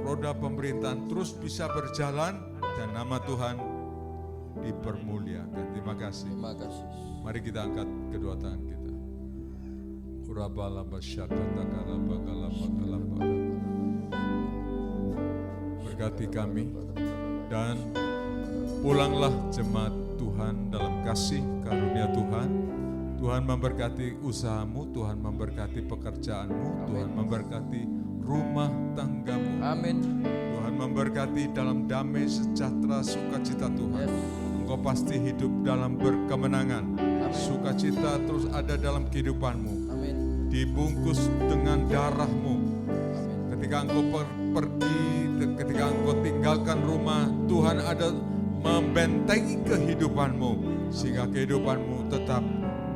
roda pemerintahan terus bisa berjalan dan nama Tuhan dipermuliakan. Terima kasih. Terima kasih. Mari kita angkat kedua tangan kita. Berkati kami dan pulanglah jemaat Tuhan dalam kasih karunia Tuhan. Tuhan memberkati usahamu, Tuhan memberkati pekerjaanmu, Tuhan memberkati rumah tanggamu. Amin. Tuhan memberkati dalam damai sejahtera sukacita Tuhan. Engkau pasti hidup dalam berkemenangan. Sukacita terus ada dalam kehidupanmu. Amin. Dibungkus dengan darah-Mu. Amin. Ketika engkau pergi, ketika engkau tinggalkan rumah, Tuhan ada membentengi kehidupanmu sehingga kehidupanmu tetap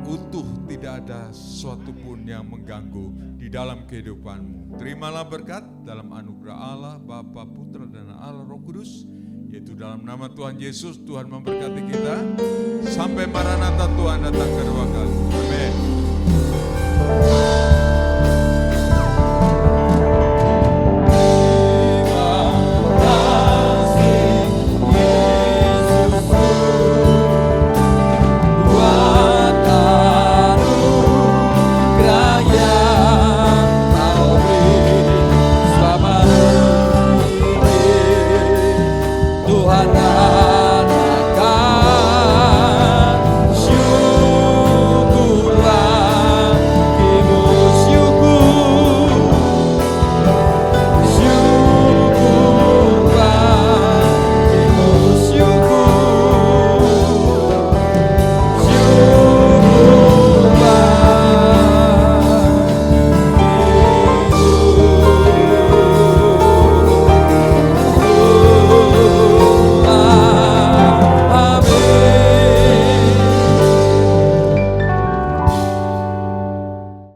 utuh, tidak ada sesuatu pun yang mengganggu di dalam kehidupanmu. Terimalah berkat dalam anugerah Allah, Bapa, Putra, dan Allah Roh Kudus, yaitu dalam nama Tuhan Yesus. Tuhan memberkati kita sampai Maranatha Tuhan datang kedua kali. Amin.